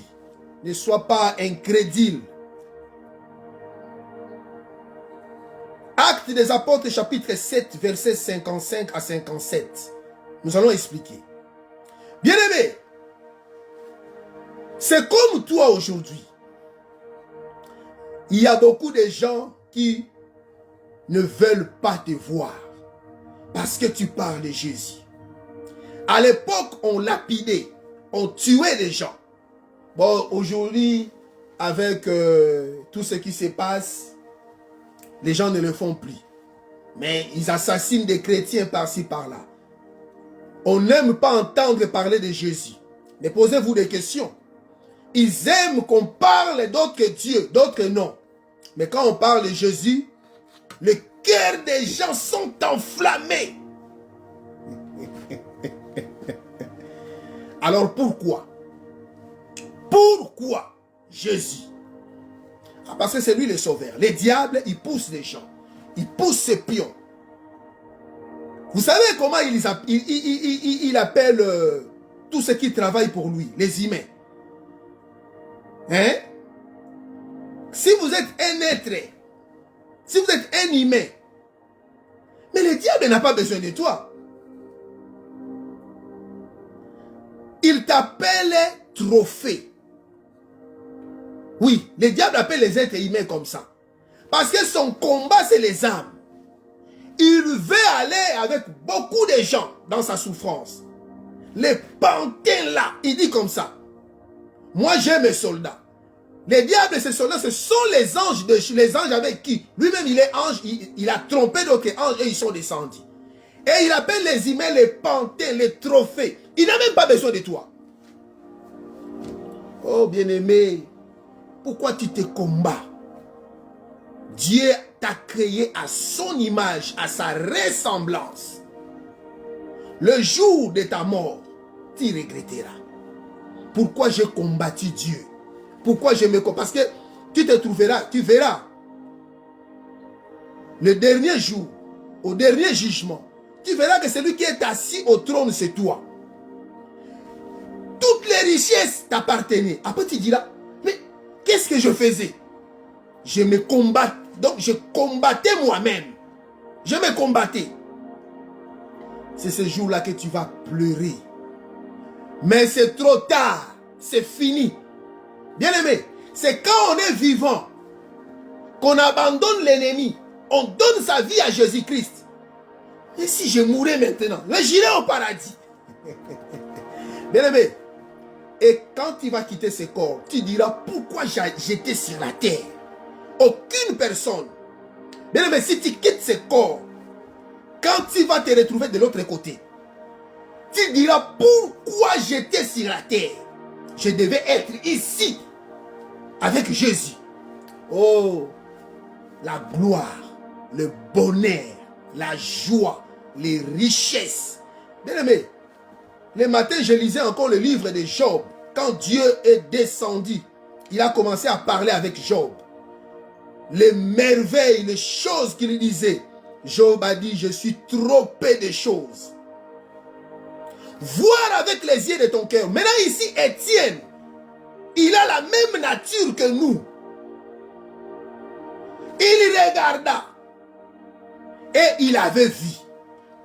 ne sois pas incrédule. Actes des Apôtres, chapitre 7, versets 55 à 57. Nous allons expliquer. Bien-aimé, c'est comme toi aujourd'hui. Il y a beaucoup de gens qui ne veulent pas te voir parce que tu parles de Jésus. À l'époque, on lapidait, on tuait les gens. Bon, aujourd'hui, avec tout ce qui se passe, les gens ne le font plus. Mais ils assassinent des chrétiens par-ci, par-là. On n'aime pas entendre parler de Jésus. Mais posez-vous des questions. Ils aiment qu'on parle d'autres dieux, d'autres non. Mais quand on parle de Jésus, le cœur des gens sont enflammés. Alors pourquoi? Pourquoi Jésus? Parce que c'est lui le sauveur. Les diables, ils poussent les gens. Ils poussent ses pions. Vous savez comment il appelle tous ceux qui travaillent pour lui, les humains. Hein? Si vous êtes un être, si vous êtes un humain, mais le diable n'a pas besoin de toi. Il t'appelle trophée. Oui, le diable appelle les êtres humains comme ça. Parce que son combat, c'est les âmes. Il veut aller avec beaucoup de gens dans sa souffrance. Les pantins là, il dit comme ça. Moi, j'ai mes soldats. Les diables, ces soldats, ce sont les anges, les anges avec qui lui-même, il est ange, il a trompé d'autres anges et ils sont descendus. Et il appelle les humains les pantins, les trophées. Il n'a même pas besoin de toi. Oh, bien-aimé, pourquoi tu te combats? Dieu t'a créé à son image, à sa ressemblance. Le jour de ta mort, tu regretteras. Pourquoi j'ai combattu Dieu? Pourquoi je me combats? Parce que tu te trouveras, tu verras. Le dernier jour, au dernier jugement, tu verras que celui qui est assis au trône, c'est toi. Toutes les richesses t'appartenaient. Après, tu diras, mais qu'est-ce que je faisais? Je me combattais. Donc, je combattais moi-même. Je me combattais. C'est ce jour-là que tu vas pleurer. Mais c'est trop tard. C'est fini. Bien-aimé, c'est quand on est vivant qu'on abandonne l'ennemi. On donne sa vie à Jésus-Christ. Et si je mourais maintenant, j'irai au paradis. Bien-aimé, et quand tu vas quitter ce corps, tu diras pourquoi j'étais sur la terre. Aucune personne. Bien-aimé, si tu quittes ce corps, quand tu vas te retrouver de l'autre côté, tu diras pourquoi j'étais sur la terre. Je devais être ici avec Jésus. Oh, la gloire, le bonheur, la joie, les richesses. Bien-aimé, le matin, je lisais encore le livre de Job. Quand Dieu est descendu, il a commencé à parler avec Job. Les merveilles, les choses qu'il disait. Job a dit, je suis trop peu de choses. Voir avec les yeux de ton cœur. Maintenant ici, Étienne, il a la même nature que nous. Il regarda et il avait vu.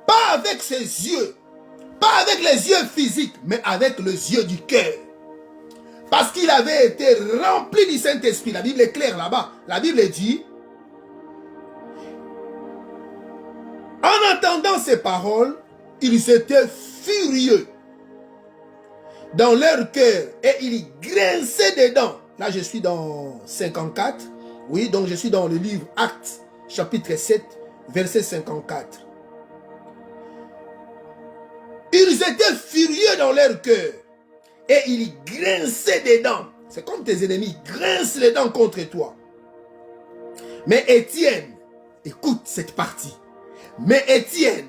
Pas avec ses yeux, pas avec les yeux physiques, mais avec les yeux du cœur. Parce qu'il avait été rempli du Saint-Esprit. La Bible est claire là-bas. La Bible dit, en entendant ces paroles, ils étaient furieux dans leur cœur et ils grinçaient des dents. Là, je suis dans 54. Oui, donc je suis dans le livre Actes, chapitre 7, verset 54. Ils étaient furieux dans leur cœur et ils grinçaient des dents. C'est comme tes ennemis grincent les dents contre toi. Mais Étienne, écoute cette partie. Mais Étienne,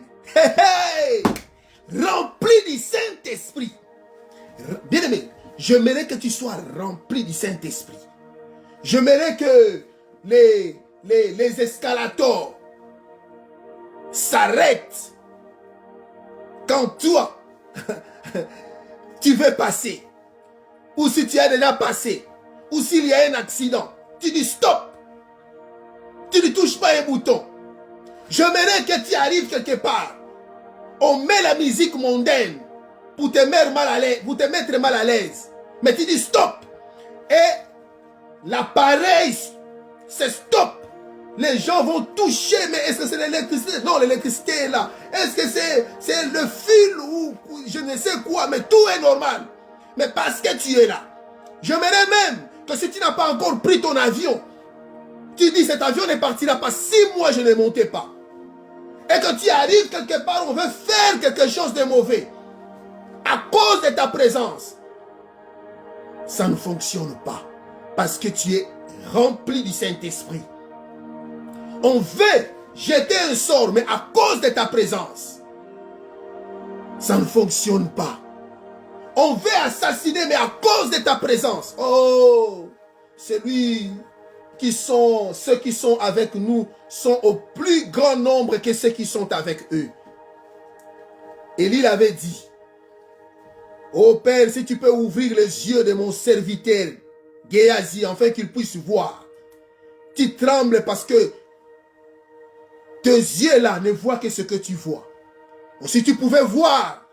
rempli du Saint-Esprit. Bien-aimé, j'aimerais que tu sois rempli du Saint-Esprit. J'aimerais que les escalators s'arrêtent quand toi, tu veux passer. Ou si tu as déjà passé. Ou s'il y a un accident. Tu dis stop. Tu ne touches pas un bouton. J'aimerais que tu arrives quelque part. On met la musique mondaine pour te mettre mal à l'aise. Mais tu dis stop. Et l'appareil, c'est stop. Les gens vont toucher, mais est-ce que c'est l'électricité? Non, l'électricité est là. Est-ce que c'est le fil ou je ne sais quoi, mais tout est normal. Mais parce que tu es là. J'aimerais même que si tu n'as pas encore pris ton avion, tu dis cet avion ne partira pas. 6 mois, je ne montais pas. Et que tu arrives quelque part, on veut faire quelque chose de mauvais. À cause de ta présence. Ça ne fonctionne pas. Parce que tu es rempli du Saint-Esprit. On veut jeter un sort, mais à cause de ta présence, ça ne fonctionne pas. On veut assassiner, mais à cause de ta présence, oh, ceux qui sont avec nous sont au plus grand nombre que ceux qui sont avec eux. Élie avait dit, ô Père, si tu peux ouvrir les yeux de mon serviteur Géasi, afin qu'il puisse voir. Tu trembles parce que tes yeux-là ne voient que ce que tu vois. Ou si tu pouvais voir,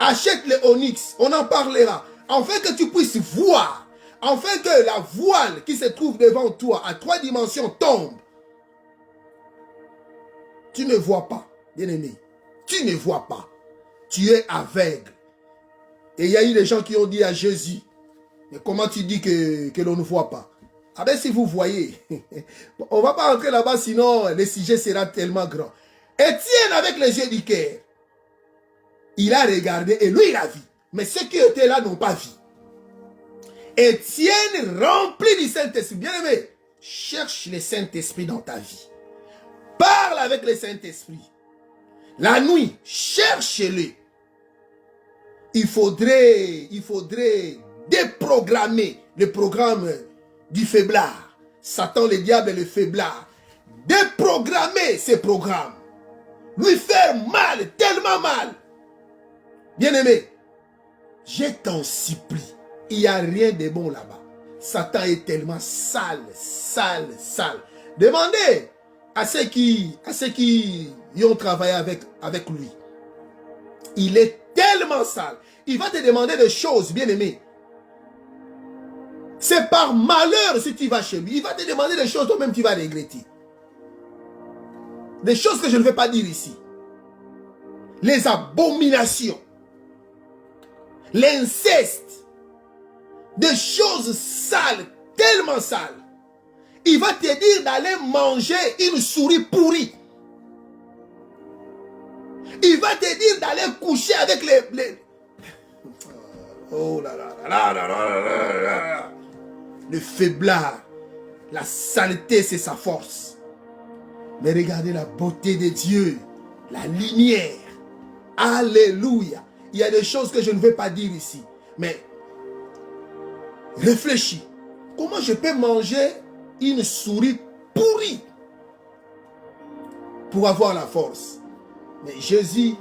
achète les onyx, on en parlera, afin que tu puisses voir, afin que la voile qui se trouve devant toi à 3 dimensions tombe. Tu ne vois pas, bien-aimé, tu ne vois pas, tu es aveugle. Et il y a eu des gens qui ont dit à Jésus, mais comment tu dis que l'on ne voit pas? Ah ben si vous voyez, on ne va pas entrer là-bas, sinon le sujet sera tellement grand. Étienne avec les yeux du cœur, il a regardé et lui il a vu. Mais ceux qui étaient là n'ont pas vu. Étienne rempli du Saint-Esprit. Bien-aimé, cherche le Saint-Esprit dans ta vie. Parle avec le Saint-Esprit. La nuit, cherche-le. Il faudrait déprogrammer le programme du faiblard. Satan, le diable et le faiblard. Déprogrammer ces programmes. Lui faire mal, tellement mal. Bien-aimé, je t'en supplie. Il n'y a rien de bon là-bas. Satan est tellement sale, sale, sale. Demandez à ceux qui y ont travaillé avec lui. Il est tellement sale. Il va te demander des choses, bien-aimé. C'est par malheur si tu vas chez lui. Il va te demander des choses, toi-même tu vas regretter. Des choses que je ne vais pas dire ici. Les abominations. L'inceste. Des choses sales, tellement sales. Il va te dire d'aller manger une souris pourrie. Il va te dire d'aller coucher avec les... Oh là là là là là là là. Le faiblard, la saleté, c'est sa force. Mais regardez la beauté de Dieu, la lumière. Alléluia. Il y a des choses que je ne vais pas dire ici. Mais réfléchis. Comment je peux manger une souris pourrie pour avoir la force? Mais Jésus,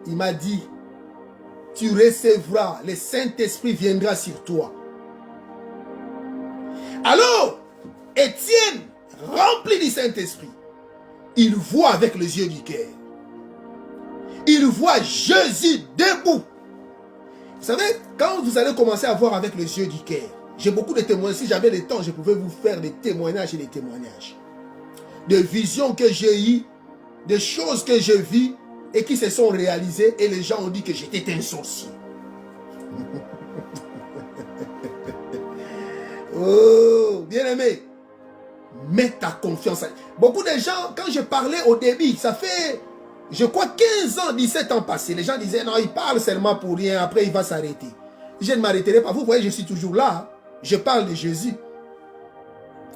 il m'a dit, tu recevras, le Saint-Esprit viendra sur toi. Alors, Étienne, rempli du Saint-Esprit, il voit avec les yeux du cœur. Il voit Jésus debout. Vous savez, quand vous allez commencer à voir avec les yeux du cœur, j'ai beaucoup de témoignages. Si j'avais le temps, je pouvais vous faire des témoignages et des témoignages. Des visions que j'ai eues, des choses que j'ai vues et qui se sont réalisées et les gens ont dit que j'étais un sorcier. Oh, bien-aimé, mets ta confiance. Beaucoup de gens, quand je parlais au début, ça fait, je crois, 15 ans, 17 ans passés. Les gens disaient, non, il parle seulement pour rien, après il va s'arrêter. Je ne m'arrêterai pas. Vous voyez, je suis toujours là. Je parle de Jésus.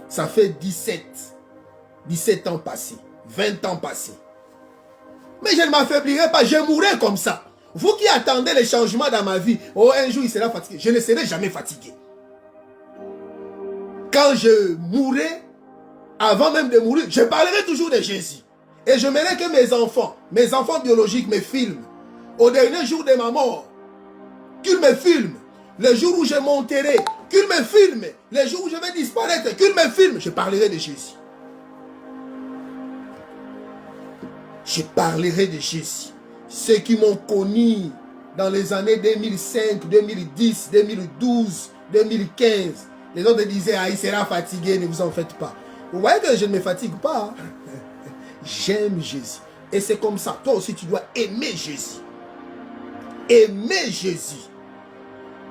Ça fait 17 ans passés, 20 ans passés. Mais je ne m'affaiblirai pas, je mourrai comme ça. Vous qui attendez les changements dans ma vie, oh, un jour il sera fatigué. Je ne serai jamais fatigué. Quand je mourrai, avant même de mourir, je parlerai toujours de Jésus. Et je mènerai que mes enfants biologiques me filment. Au dernier jour de ma mort, qu'ils me filment. Le jour où je monterai, qu'ils me filment. Le jour où je vais disparaître, qu'ils me filment. Je parlerai de Jésus. Je parlerai de Jésus. Ceux qui m'ont connu dans les années 2005, 2010, 2012, 2015. Les autres disaient, ah, il sera fatigué, ne vous en faites pas. Vous voyez que je ne me fatigue pas. J'aime Jésus. Et c'est comme ça. Toi aussi, tu dois aimer Jésus. Aimer Jésus.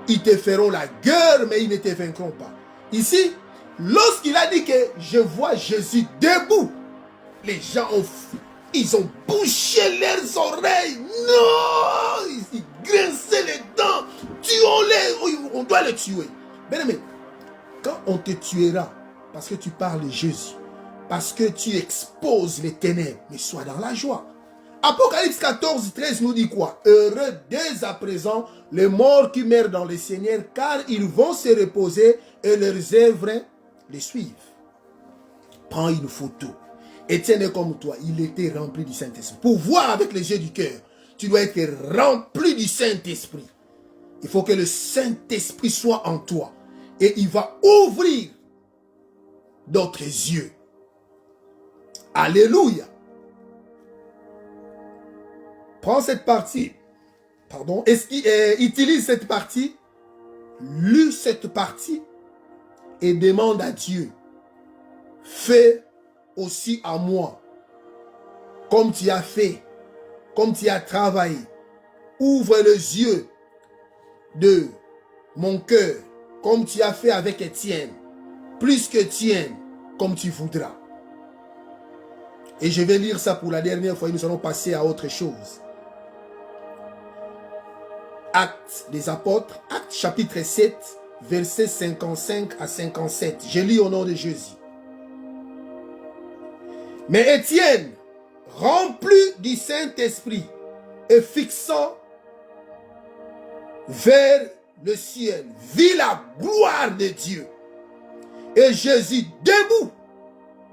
Ils te feront la guerre, mais ils ne te vaincront pas. Ici, lorsqu'il a dit que je vois Jésus debout, les gens ils ont bouché leurs oreilles. Non! Ils grinçaient les dents. Tuons-les. On doit les tuer. Bien aimé, quand on te tuera, parce que tu parles de Jésus, parce que tu exposes les ténèbres, mais sois dans la joie. Apocalypse 14, 13 nous dit quoi? Heureux dès à présent les morts qui meurent dans le Seigneur, car ils vont se reposer et leurs œuvres les suivent. Prends une photo. Étienne est comme toi, il était rempli du Saint-Esprit. Pour voir avec les yeux du cœur, tu dois être rempli du Saint-Esprit. Il faut que le Saint-Esprit soit en toi. Et il va ouvrir d'autres yeux. Alléluia. Prends cette partie. Pardon. Utilise cette partie. Lis cette partie. Et demande à Dieu. Fais aussi à moi. Comme tu as fait. Comme tu as travaillé. Ouvre les yeux de mon cœur. Comme tu as fait avec Étienne. Plus que Étienne. Comme tu voudras. Et je vais lire ça pour la dernière fois et nous allons passer à autre chose. Actes des apôtres, Actes chapitre 7, versets 55 à 57. Je lis au nom de Jésus. Mais Étienne, rempli du Saint-Esprit et fixant vers le ciel, vit la gloire de Dieu. Et Jésus debout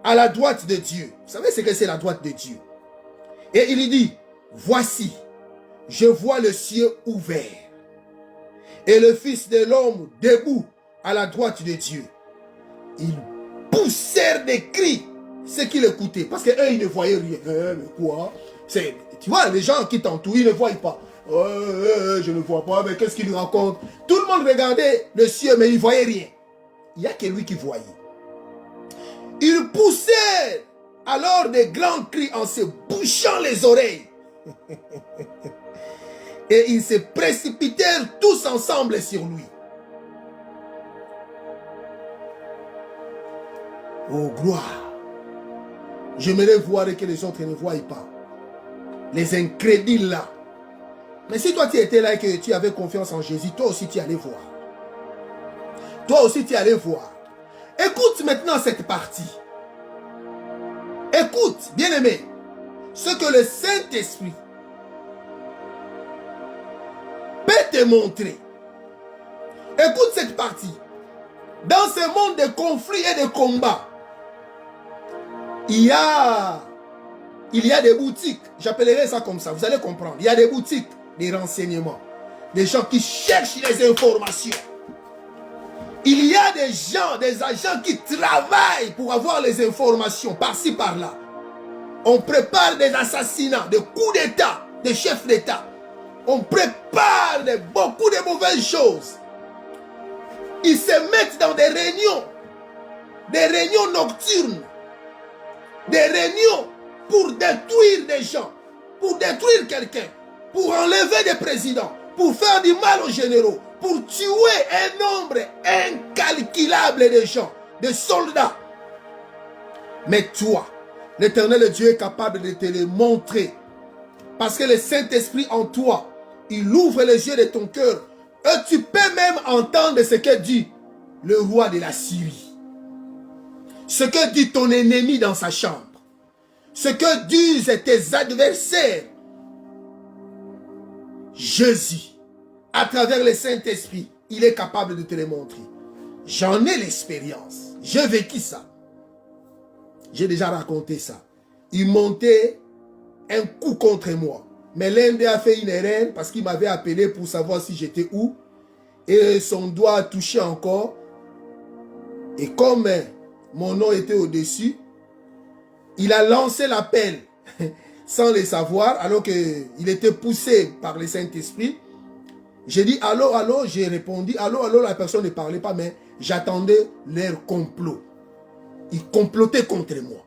à la droite de Dieu. Vous savez ce que c'est la droite de Dieu? Et il lui dit, voici, je vois le ciel ouvert et le Fils de l'homme debout à la droite de Dieu. Ils poussèrent des cris, ceux qui l'écoutaient, parce qu'eux, ils ne voyaient rien. Mais quoi? Tu vois, les gens qui t'entourent, ils ne voient pas. Je ne vois pas, mais qu'est-ce qu'il raconte? Tout le monde regardait le ciel, mais il ne voyait rien. Il n'y a que lui qui voyait. Ils poussèrent alors des grands cris en se bouchant les oreilles. Et ils se précipitèrent tous ensemble sur lui. Oh gloire! J'aimerais voir que les autres ne voient pas. Les incrédules là. Mais si toi tu étais là et que tu avais confiance en Jésus, toi aussi tu allais voir. Toi aussi tu allais voir. Écoute maintenant cette partie. Écoute, bien-aimé, ce que le Saint-Esprit peut te montrer. Écoute cette partie. Dans ce monde de conflits et de combats, il y a des boutiques, j'appellerai ça comme ça, vous allez comprendre. Il y a des boutiques, des renseignements, des gens qui cherchent les informations. Il y a des gens, des agents qui travaillent pour avoir les informations par-ci, par-là. On prépare des assassinats, des coups d'État, des chefs d'État. On prépare beaucoup de mauvaises choses. Ils se mettent dans des réunions nocturnes, des réunions pour détruire des gens, pour détruire quelqu'un, pour enlever des présidents, pour faire du mal aux généraux, pour tuer un nombre incalculable de gens, de soldats. Mais toi, l'Éternel Dieu est capable de te le montrer. Parce que le Saint-Esprit en toi, il ouvre les yeux de ton cœur. Et tu peux même entendre ce que dit le roi de la Syrie. Ce que dit ton ennemi dans sa chambre. ce que disent tes adversaires. Jésus, à travers le Saint-Esprit, il est capable de te les montrer. J'en ai l'expérience. J'ai vécu ça. J'ai déjà raconté ça. Il montait un coup contre moi. Mais l'un d'eux a fait une erreur parce qu'il m'avait appelé pour savoir si j'étais où. Et son doigt a touché encore. Et comme mon nom était au-dessus, il a lancé l'appel sans le savoir, alors qu'il était poussé par le Saint-Esprit. J'ai dit allô, allô, j'ai répondu allô, allô, la personne ne parlait pas, mais j'attendais leur complot. Ils complotaient contre moi.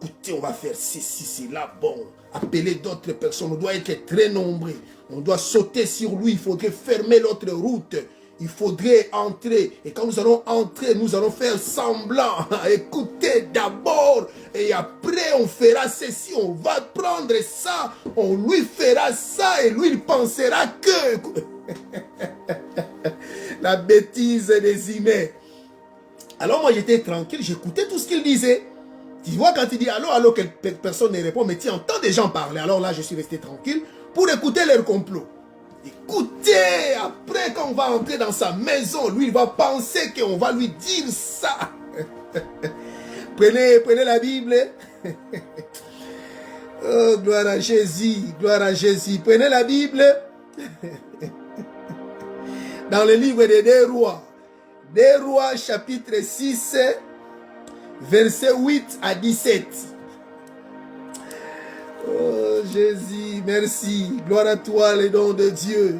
Écoutez, on va faire ceci, cela, bon, appeler d'autres personnes, on doit être très nombreux, on doit sauter sur lui, il faudrait fermer l'autre route, il faudrait entrer, et quand nous allons entrer, nous allons faire semblant, écoutez d'abord, et après on fera ceci, on va prendre ça, on lui fera ça, et lui il pensera que... La bêtise des humains. Alors moi j'étais tranquille, j'écoutais tout ce qu'il disait. Tu vois quand il dit allô, allô, que personne ne répond, mais tu entends des gens parler. Alors là je suis resté tranquille pour écouter leur complot. Écoutez, après quand on va entrer dans sa maison, lui il va penser qu'on va lui dire ça. Prenez la Bible. Oh, gloire à Jésus, gloire à Jésus. Prenez la Bible. Dans le livre des Deux Rois, chapitre 6, versets 8 à 17. Oh Jésus, merci. Gloire à toi, les dons de Dieu.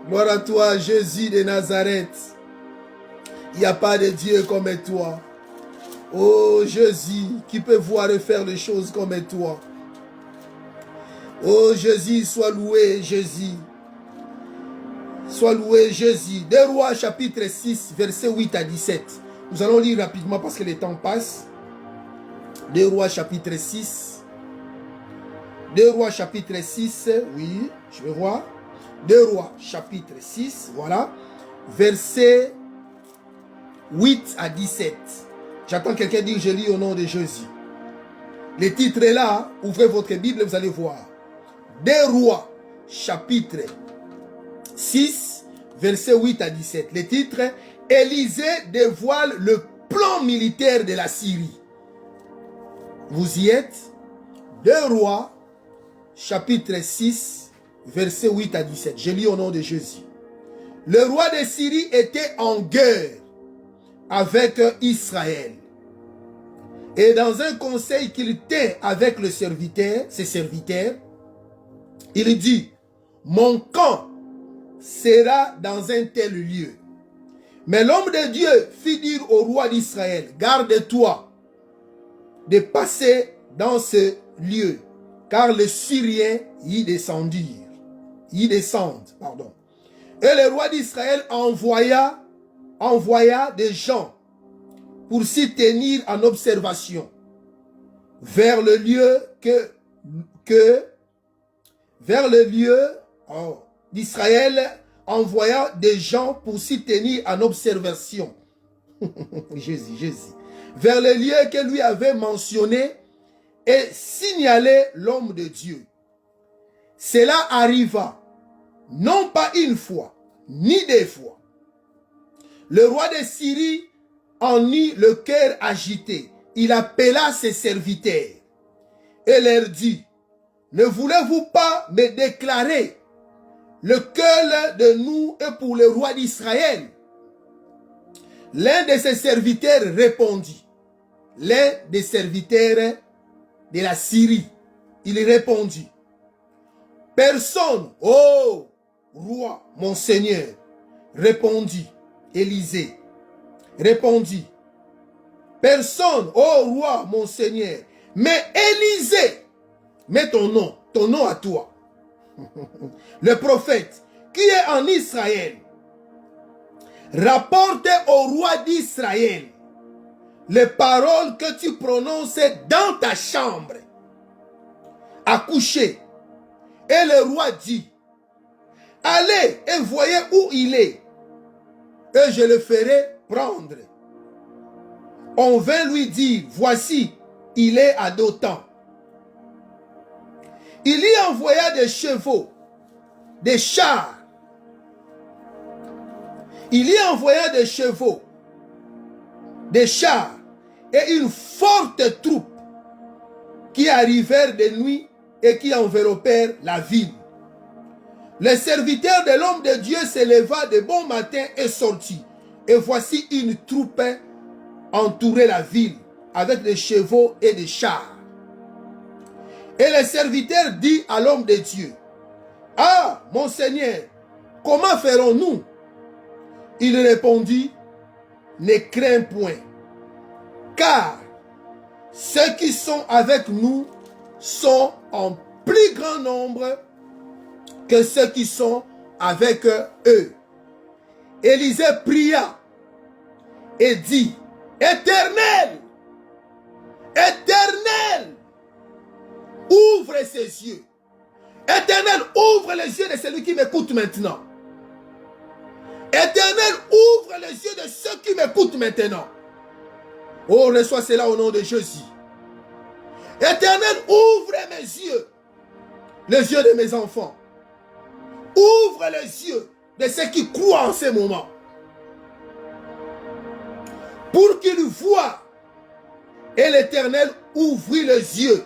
Gloire à toi, Jésus de Nazareth. Il n'y a pas de Dieu comme toi. Oh Jésus, qui peut voir et faire les choses comme toi. Oh Jésus, sois loué, Jésus. Sois loué, Jésus. Deux Rois, chapitre 6, versets 8 à 17. Nous allons lire rapidement parce que le temps passe. Deux Rois, chapitre 6. Deux Rois, chapitre 6. Oui, je vais voir. Deux Rois, chapitre 6. Voilà. Versets 8 à 17. J'attends quelqu'un dire, je lis au nom de Jésus. Le titre est là. Ouvrez votre Bible, vous allez voir. Deux Rois, chapitre 6, versets 8 à 17. Le titre, Élisée dévoile le plan militaire de la Syrie. Vous y êtes? Deux Rois, chapitre 6, versets 8 à 17. Je lis au nom de Jésus. Le roi de Syrie était en guerre avec Israël. Et dans un conseil qu'il tint avec ses serviteurs, il dit, mon camp sera dans un tel lieu. Mais l'homme de Dieu fit dire au roi d'Israël, garde-toi de passer dans ce lieu, car les Syriens y descendent. Et le roi d'Israël envoya des gens pour s'y tenir en observation vers le lieu d'Israël envoya des gens pour s'y tenir en observation. Jésus. Vers le lieu que lui avait mentionné et signalé l'homme de Dieu. Cela arriva, non pas une fois, ni deux fois. Le roi de Syrie en eut le cœur agité. Il appela ses serviteurs et leur dit, ne voulez-vous pas me déclarer lequel de nous est pour le roi d'Israël? L'un de ses serviteurs répondit, l'un des serviteurs de la Syrie, il répondit, personne, ô roi, mon seigneur, répondit Élisée, répondit, personne, ô roi, mon seigneur, mais Élisée, mets ton nom à toi. Le prophète qui est en Israël rapporte au roi d'Israël les paroles que tu prononces dans ta chambre à coucher. Et le roi dit, allez et voyez où il est, et je le ferai prendre. On vint lui dire, voici, il est à Dothan. Il y envoya des chevaux, des chars. Il y envoya des chevaux, des chars et une forte troupe qui arrivèrent de nuit et qui enveloppèrent la ville. Le serviteur de l'homme de Dieu se leva de bon matin et sortit. Et voici une troupe entourait la ville avec des chevaux et des chars. Et le serviteur dit à l'homme de Dieu, « Ah, mon Seigneur, comment ferons-nous » Il répondit, « Ne crains point, car ceux qui sont avec nous sont en plus grand nombre que ceux qui sont avec eux. » Élisée pria et dit, « Éternel, Éternel, ouvre ses yeux. Éternel, ouvre les yeux de celui qui m'écoute maintenant. Éternel, ouvre les yeux de ceux qui m'écoutent maintenant. Oh, reçois cela au nom de Jésus. Éternel, ouvre mes yeux, les yeux de mes enfants. Ouvre les yeux de ceux qui croient en ce moment. Pour qu'ils voient. Et l'Éternel ouvrit les yeux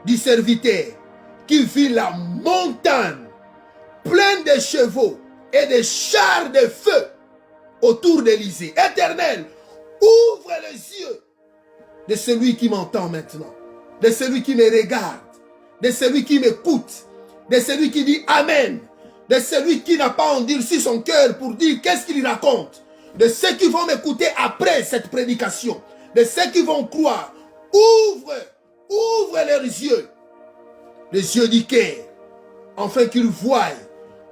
du serviteur qui vit la montagne pleine de chevaux et de chars de feu autour d'Élysée. Éternel, ouvre les yeux de celui qui m'entend maintenant, de celui qui me regarde, de celui qui m'écoute, de celui qui dit Amen, de celui qui n'a pas endurci son cœur pour dire qu'est-ce qu'il raconte, de ceux qui vont m'écouter après cette prédication, de ceux qui vont croire. Ouvre leurs yeux, les yeux du cœur, afin qu'ils voient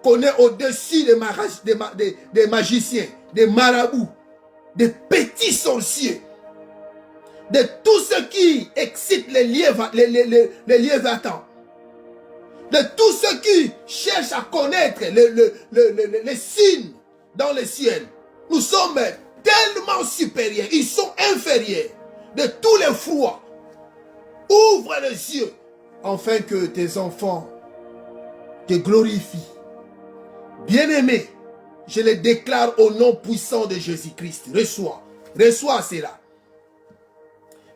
qu'on est au-dessus des magiciens, des marabouts, des petits sorciers, de tous ceux qui excitent les lièvres de tous ceux qui cherchent à connaître les signes dans le ciel. Nous sommes tellement supérieurs, ils sont inférieurs de tous les froids. Ouvre les yeux, afin que tes enfants te glorifient. Bien-aimé, je le déclare au nom puissant de Jésus-Christ. Reçois cela.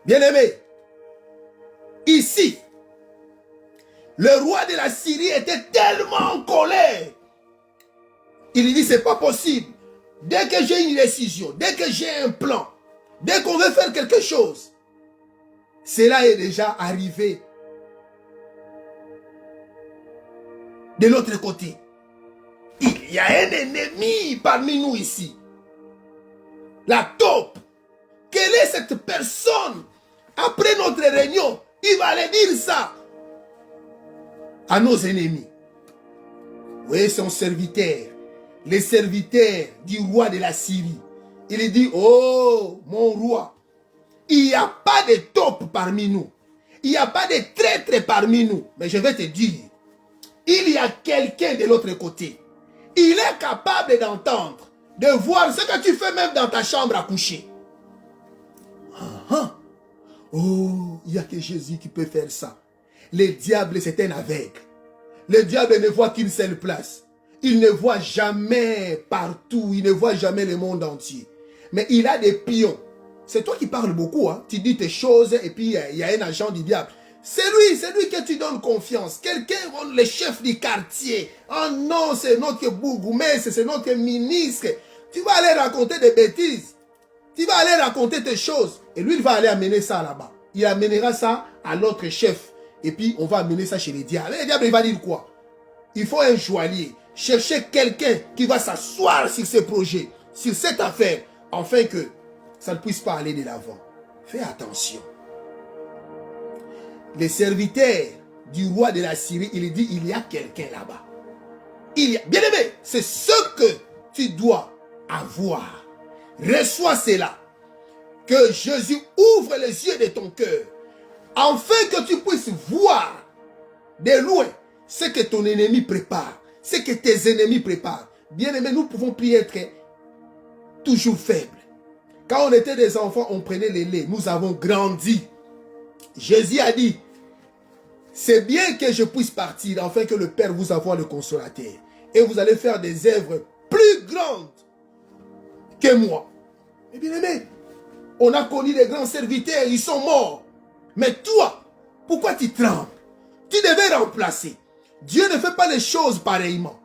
Bien-aimé, ici, le roi de la Syrie était tellement en colère. Il dit, c'est pas possible. Dès que j'ai une décision, dès que j'ai un plan, dès qu'on veut faire quelque chose, cela est déjà arrivé de l'autre côté. Il y a un ennemi parmi nous ici. La taupe. Quelle est cette personne? Après notre réunion, il va aller dire ça à nos ennemis. Oui, son serviteur, le serviteur du roi de la Syrie. Il dit, oh, mon roi, il n'y a pas de taupe parmi nous. Il n'y a pas de traître parmi nous. Mais je vais te dire, il y a quelqu'un de l'autre côté. Il est capable d'entendre, de voir ce que tu fais même dans ta chambre à coucher. Oh, il n'y a que Jésus qui peut faire ça. Le diable, c'est un aveugle. Le diable ne voit qu'une seule place. Il ne voit jamais partout. Il ne voit jamais le monde entier. Mais il a des pions. C'est toi qui parles beaucoup. Hein? Tu dis tes choses et puis il y a un agent du diable. C'est lui que tu donnes confiance. Quelqu'un, le chef du quartier. Oh non, c'est notre bourgmestre, c'est notre ministre. Tu vas aller raconter des bêtises. Tu vas aller raconter tes choses. Et lui, il va aller amener ça là-bas. Il amènera ça à l'autre chef. Et puis, on va amener ça chez les diables. Et les diables, il va dire quoi? Il faut un joaillier. Chercher quelqu'un qui va s'asseoir sur ce projet, sur cette affaire, afin que ça ne puisse pas aller de l'avant. Fais attention. Les serviteurs du roi de la Syrie, il dit, il y a quelqu'un là-bas. Bien aimé, c'est ce que tu dois avoir. Reçois cela. Que Jésus ouvre les yeux de ton cœur, afin que tu puisses voir de loin ce que ton ennemi prépare, ce que tes ennemis préparent. Bien aimé, nous pouvons plus être toujours faibles. Quand on était des enfants, on prenait le lait. Nous avons grandi. Jésus a dit, c'est bien que je puisse partir, afin que le Père vous envoie le consolateur. Et vous allez faire des œuvres plus grandes que moi. Mais bien aimé, on a connu des grands serviteurs, ils sont morts. Mais toi, pourquoi tu trembles? Tu devais remplacer. Dieu ne fait pas les choses pareillement.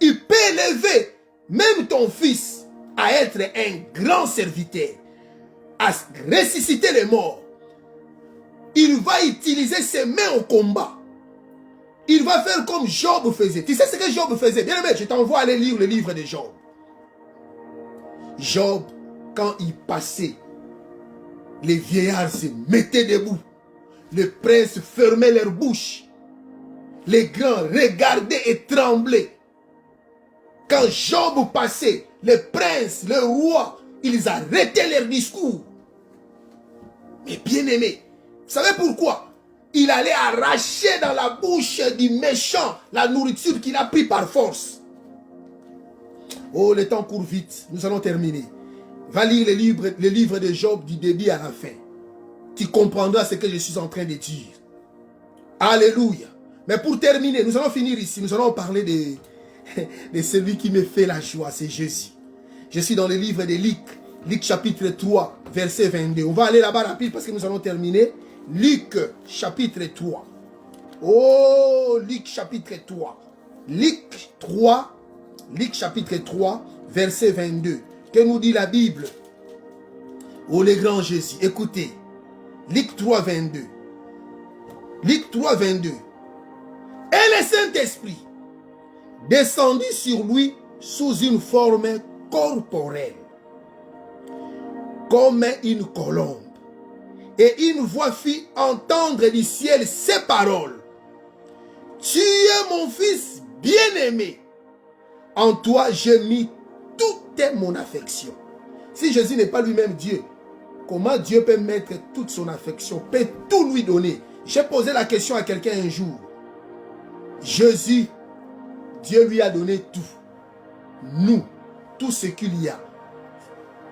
Il peut élever même ton fils à être un grand serviteur, à ressusciter les morts. Il va utiliser ses mains au combat. Il va faire comme Job faisait. Tu sais ce que Job faisait? Bien aimé, je t'envoie aller lire le livre de Job. Job, quand il passait, les vieillards se mettaient debout. Les princes fermaient leur bouche. Les grands regardaient et tremblaient. Quand Job passait, les princes, les rois, ils arrêtaient leur discours. Mais bien aimé, vous savez pourquoi? Il allait arracher dans la bouche du méchant la nourriture qu'il a pris par force. Oh, le temps court vite. Nous allons terminer. Va lire le livre de Job du début à la fin. Tu comprendras ce que je suis en train de dire. Alléluia. Mais pour terminer, nous allons finir ici. Nous allons parler de celui qui me fait la joie. C'est Jésus. Je suis dans le livre de Luc. Luc chapitre 3, verset 22. On va aller là-bas rapide parce que nous allons terminer. Luc chapitre 3. Oh, Luc chapitre 3. Luc 3. Luc chapitre 3, verset 22. Que nous dit la Bible? Oh, le grand Jésus. Écoutez. Luc 3, 22. Luc 3, 22. Et le Saint-Esprit descendit sur lui sous une forme corporelle, comme une colombe. Et une voix fit entendre du ciel ces paroles. Tu es mon fils bien-aimé. En toi, j'ai mis toute mon affection. Si Jésus n'est pas lui-même Dieu, comment Dieu peut mettre toute son affection, peut tout lui donner? J'ai posé la question à quelqu'un un jour. Jésus, Dieu lui a donné tout. Nous, tout ce qu'il y a.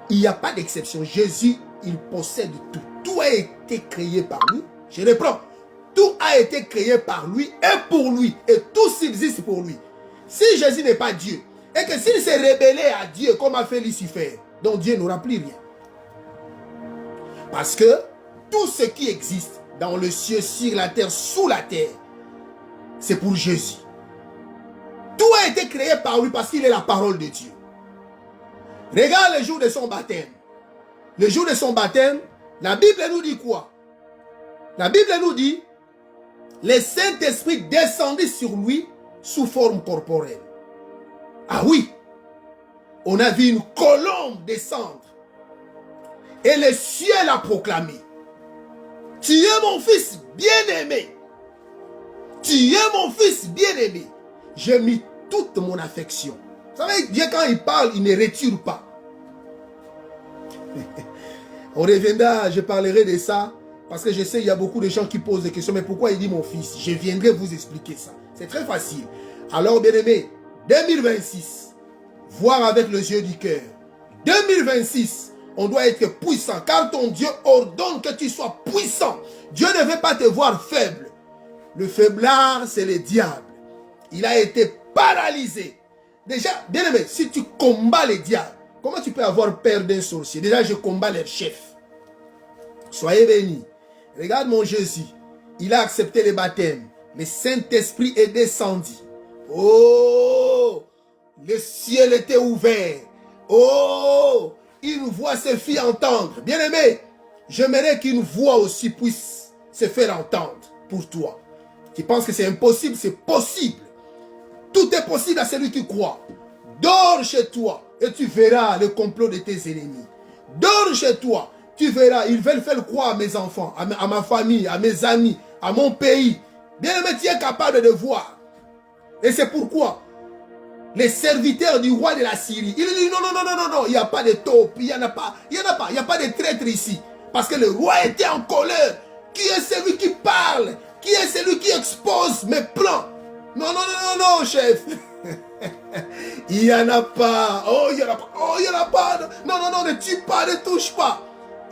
Il n'y a pas d'exception. Jésus, il possède tout. Tout a été créé par lui. Je reprends. Tout a été créé par lui et pour lui. Et tout subsiste pour lui. Si Jésus n'est pas Dieu, et que s'il s'est rébellé à Dieu, comme a fait Lucifer, donc Dieu n'aura plus rien. Parce que tout ce qui existe dans le ciel, sur la terre, sous la terre, c'est pour Jésus. Tout a été créé par lui parce qu'il est la parole de Dieu. Regarde le jour de son baptême. Le jour de son baptême, la Bible nous dit quoi? La Bible nous dit, le Saint-Esprit descendit sur lui sous forme corporelle. Ah oui, on a vu une colombe descendre. Et le ciel a proclamé, tu es mon fils bien-aimé. Tu es mon fils bien-aimé. J'ai mis toute mon affection. Vous savez, Dieu quand il parle, il ne retire pas. On reviendra, je parlerai de ça. Parce que je sais, il y a beaucoup de gens qui posent des questions. Mais pourquoi il dit mon fils? Je viendrai vous expliquer ça. C'est très facile. Alors, bien-aimé, 2026, voir avec les yeux du cœur. 2026, on doit être puissant. Car ton Dieu ordonne que tu sois puissant. Dieu ne veut pas te voir faible. Le faiblard, c'est le diable. Il a été paralysé. Déjà, bien-aimé, si tu combats les diables, comment tu peux avoir peur d'un sorcier? Déjà, je combats leur chef. Soyez bénis. Regarde mon Jésus. Il a accepté le baptême. Le Saint-Esprit est descendu. Oh! Le ciel était ouvert. Oh! Une voix se fit entendre. Bien-aimé, j'aimerais qu'une voix aussi puisse se faire entendre pour toi. Tu penses que c'est impossible? C'est possible. Tout est possible à celui qui croit. Dors chez toi et tu verras le complot de tes ennemis. Dors chez toi, tu verras. Ils veulent faire croire à mes enfants, à ma famille, à mes amis, à mon pays. Bien-aimé, tu es capable de voir. Et c'est pourquoi les serviteurs du roi de la Syrie, il dit non, non, non, non, non, non, il n'y a pas de taupe, il n'y en a pas, il n'y a pas de traître ici. Parce que le roi était en colère. Qui est celui qui parle? Qui est celui qui expose mes plans? Non, non, non, non, non, chef. Il n'y en a pas. Oh, il n'y en a pas. Oh, il n'y en a pas. Non, non, non, ne tue pas, ne touche pas.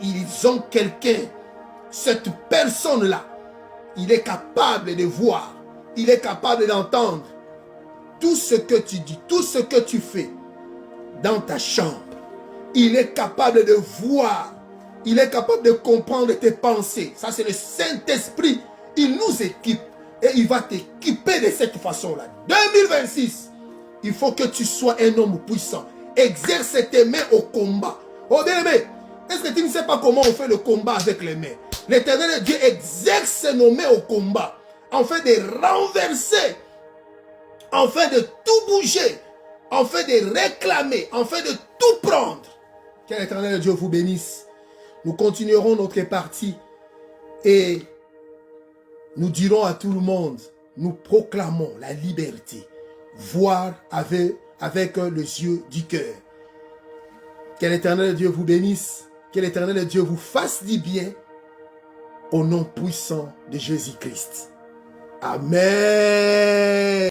Ils ont quelqu'un. Cette personne-là, il est capable de voir, il est capable d'entendre tout ce que tu dis, tout ce que tu fais dans ta chambre. Il est capable de voir, il est capable de comprendre tes pensées. Ça, c'est le Saint-Esprit. Il nous équipe et il va t'équiper de cette façon-là. 2026, il faut que tu sois un homme puissant. Exerce tes mains au combat. Oh bien-aimé, est-ce que tu ne sais pas comment on fait le combat avec les mains? L'Éternel Dieu exerce nos mains au combat, afin de renverser, afin de tout bouger, afin de réclamer, afin de tout prendre. Que l'Éternel Dieu vous bénisse. Nous continuerons notre partie et nous dirons à tout le monde, nous proclamons la liberté, voir avec les yeux du cœur. Que l'Éternel Dieu vous bénisse, que l'Éternel Dieu vous fasse du bien, au nom puissant de Jésus-Christ. Amen.